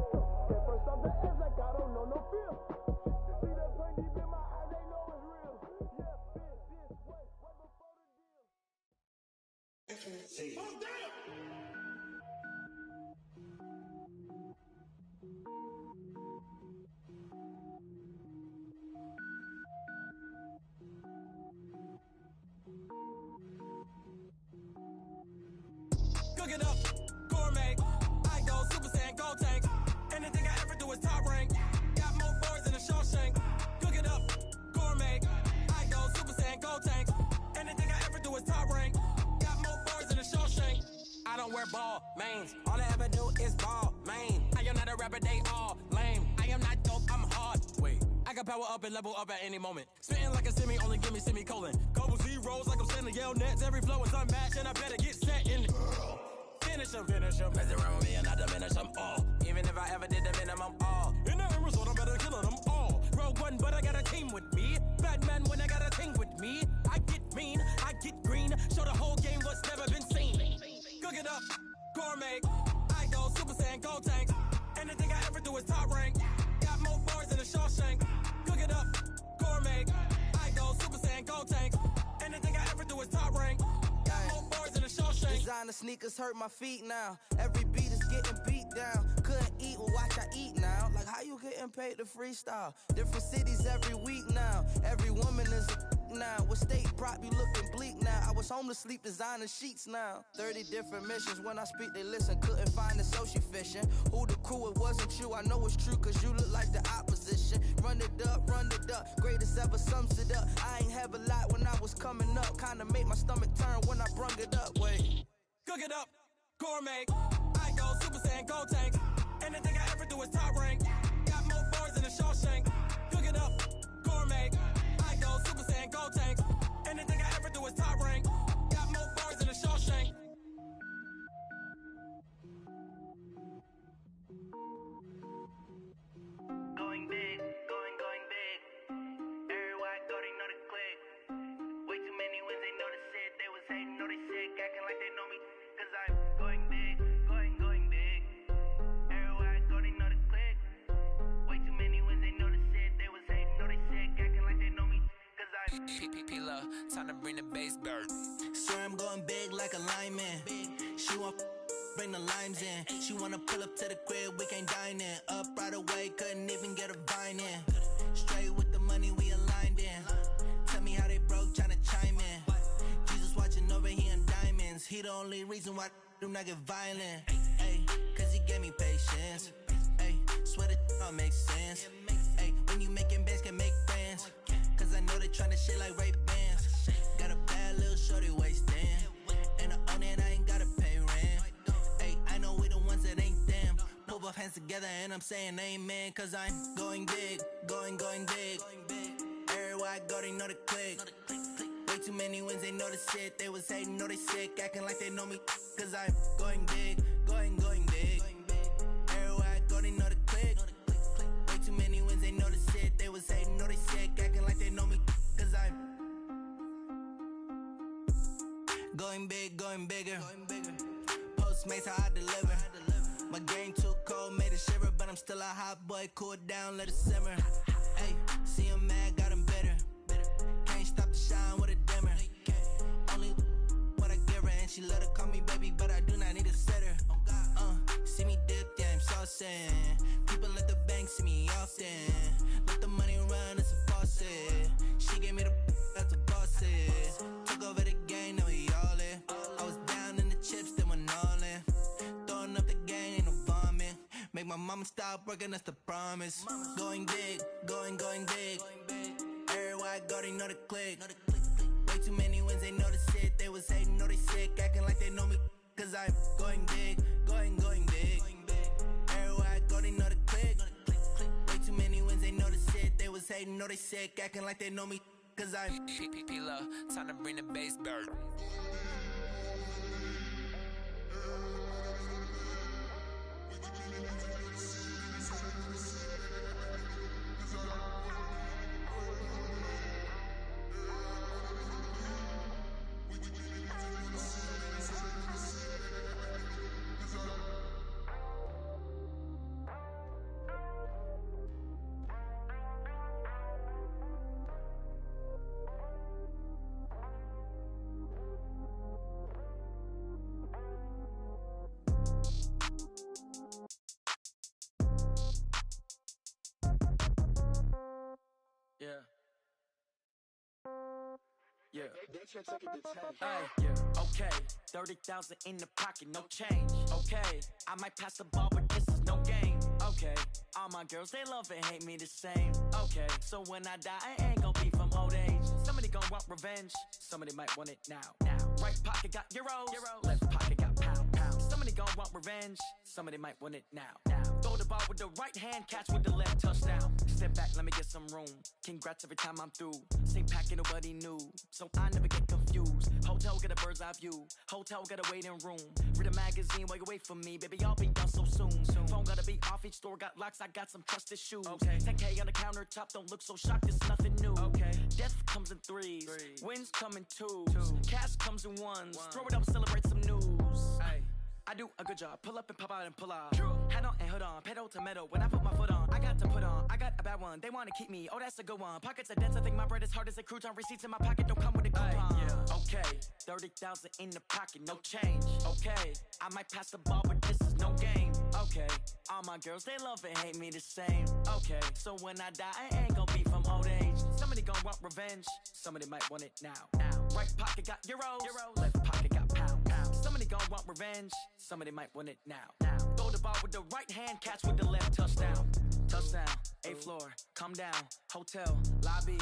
go. Get first off the edge like I don't know no feel. See that pain deep in my eyes, they know it's real. Yeah, been this way, right before the deal. See. Cook it up, gourmet. I go Super Saiyan, gold tank. Anything I ever do is top rank. Got more boards than a Shawshank. Cook it up, gourmet. I go Super Saiyan, gold tank. Anything I ever do is top rank. Got more boards than a Shawshank. I don't wear ball mains. All I ever do is ball main. I am not a rapper, they all lame. I am not dope, I'm hard. Wait, I got power up and level up at any moment. Spitting like a semi, only give me semicolon. Couple zeros like I'm sending yell nets. Every flow is unmatched and I better get set in. Finish them. Mess around with me and I diminish them all. Even if I ever did the minimum all. In the end result, I'm better killing them all. Rogue One, but I got a team with me. Batman when I got a team with me. I get mean, I get green. Show the whole game what's never been seen. Cook it up, gourmet. I go Super Saiyan, gold tank. Anything I ever do is top rank. Got more bars than a Shawshank. Cook it up, gourmet. I go Super Saiyan, gold tank. designer sneakers hurt my feet now. Every beat is getting beat down. Couldn't eat, well watch I eat now. Like how you getting paid to freestyle? Different cities every week now. Every woman is a now. With state prop, you looking bleak now. I was homeless, sleep designing sheets now. 30 different missions. When I speak, they listen. Couldn't find the social fishing. Who the crew? It wasn't you. I know it's true, cause you look like the opposition. Run it up, greatest ever sums it up. I ain't have a lot when I was coming up. Kinda made my stomach turn when I brung it up. Wait. Cook it up, gourmet. I go Super Saiyan, Gold Tank. Anything I ever do is top rank. Got more bars than a Shawshank. Cook it up, gourmet. I go Super Saiyan, Gold Tank. Anything I ever do is top rank. Got more bars than a Shawshank. Going big, going big. Everywhere I go, they know the click. Way too many wins, they know the shit. They was hating, know they sick, acting like they know me. Cause I'm going big, going big. Everywhere I go, they know the click. Way too many wins, they know the shit. They was hating, know they sick, acting like they know me. Cause I'm P-P-P-Love, time to bring the bass bird. Swear I'm going big like a lineman. She want bring the limes in. She wanna pull up to the crib, we can't dine in. Up right away, couldn't even get a vine in. Straight with the money, we aligned in. Tell me how they broke, tryna chime in. Jesus watching over here in diamonds. He the only reason why do not get violent. Ay, cause he gave me patience. Ay, swear that all makes sense. Ay, when you making bands, can make friends. Cause I know they tryna shit like Ray Bans. Got a bad little shorty wasting. And I own it, I ain't gotta pay rent. Ay, I know we the ones that ain't them. Put both hands together and I'm saying amen. Cause I'm going big, going big. Everywhere I go, they know the click. Way too many wins, they know the shit. They was hating, know they sick, acting like they know me. Cause I'm going big, going big. Everywhere I go, they know the click. Way too many wins, they know the shit. They was hating, know they sick, acting like they know me. Cause I'm going big, going bigger. Postmates, how I deliver. My game too cold, made it shiver. But I'm still a hot boy, cool it down, let it simmer. Hey, see him mad, got him bitter. Can't stop the shine with a dimmer. Only what I give her, and she love to call me baby, but I do not need a sitter. See me dip, yeah, I'm saucing. People at the bank see me often. Let the money run, it's a faucet. She gave me the that's a boss is. Took over the game, now we all in. I was down in the chips, then went all in. Throwing up the game, ain't no vomit. Make my mama stop working, that's the promise. Going big, going big. Everywhere I go, they know the click. Way too many wins, they know the shit. They was hating, know they sick, acting like they know me. Cause I'm going big, going big. Everywhere I go, they know the click. Way too many wins, they know the shit. They was hating, know they sick, acting like they know me. Cause I'm P-P-P-Love, time to bring the bass bird. Yeah. Hey, yeah. Okay, 30,000 in the pocket, no change. Okay, I might pass the ball, but this is no game. Okay, all my girls, they love and hate me the same. Okay, so when I die, I ain't gon' be from old age. Somebody gon' want revenge, somebody might want it now. Right pocket got euros, left pocket got pound. Somebody gon' want revenge, somebody might want it now. Throw the ball with the right hand, catch with the left, touchdown. Step back, let me get some room. Congrats every time I'm through. Same packet, nobody knew, so I never get confused. Hotel got a bird's eye view, hotel got a waiting room. Read a magazine while you wait for me, baby, I'll be done so soon. Phone gotta be off, each store got locks, I got some trusted shoes. 10K on the countertop, don't look so shocked, it's nothing new. Death comes in threes, wins come in twos, cash comes in ones. Throw it up, celebrate some news. I do a good job, pull up and pop out and pull out. Head on and hood on, pedal to metal. When I put my foot on, I got to put on. I got a bad one, they wanna keep me, oh that's a good one. Pockets are dense, I think my bread is hard as a crouton. Receipts in my pocket don't come with a coupon. Okay, 30,000 in the pocket, no change. Okay, I might pass the ball, but this is no game. Okay, all my girls, they love and hate me the same. Okay, so when I die, I ain't gonna be from old age. Somebody gon' want revenge, somebody might want it now. Right pocket got euros, left pocket got pounds. Somebody gon' want revenge, somebody might want it now. Throw the ball with the right hand, catch with the left, touchdown. Touchdown, 8th floor, come down, hotel, lobby.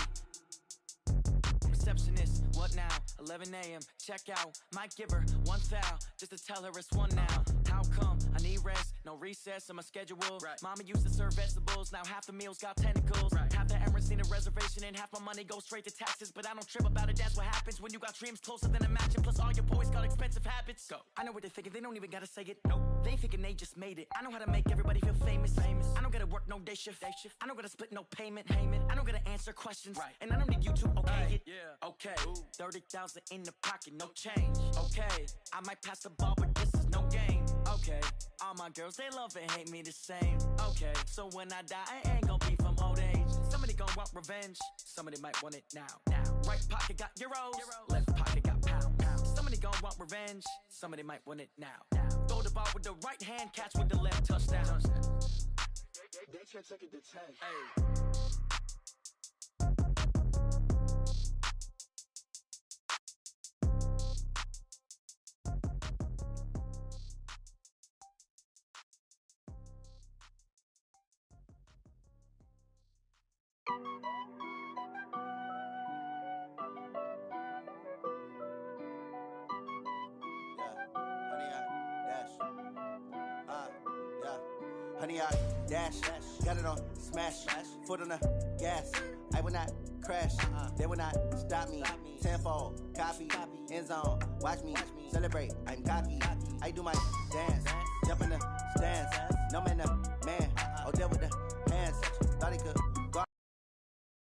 Receptionist, what now? 11 a.m. Check out. Might give her one foul just to tell her it's one now. How come? I need rest, no recess in my schedule. Right. Mama used to serve vegetables, now half the meals got tentacles. Right. Half the errands need a reservation and half my money goes straight to taxes. But I don't trip about it, that's what happens when you got dreams closer than a mansion. Plus all your boys got expensive habits. Go. I know what they're thinking, they don't even gotta say it. Nope. They thinking they just made it. I know how to make everybody feel famous. I don't gotta work no day shift. I don't gotta split no payment. I don't gotta answer questions. Right. And I don't need you to okay it. Yeah. Okay, 30,000 in the pocket, no change. Okay, I might pass the ball, but this is no game. Okay, all my girls, they love and hate me the same. Okay, so when I die, I ain't gonna be from old age. Somebody gon' want revenge, somebody might want it now. Right pocket got euros, left pocket got pounds. Somebody gon' want revenge, somebody might want it now. Throw the ball with the right hand, catch with the left, touchdown. They can't take it to 10. Hey. Honey, I dash, got it on smash, foot on the gas. I will not crash, they will not stop me. Tenfold, copy, end zone, watch me celebrate. I'm cocky, I do my dance, jump in the stands. No man, a man,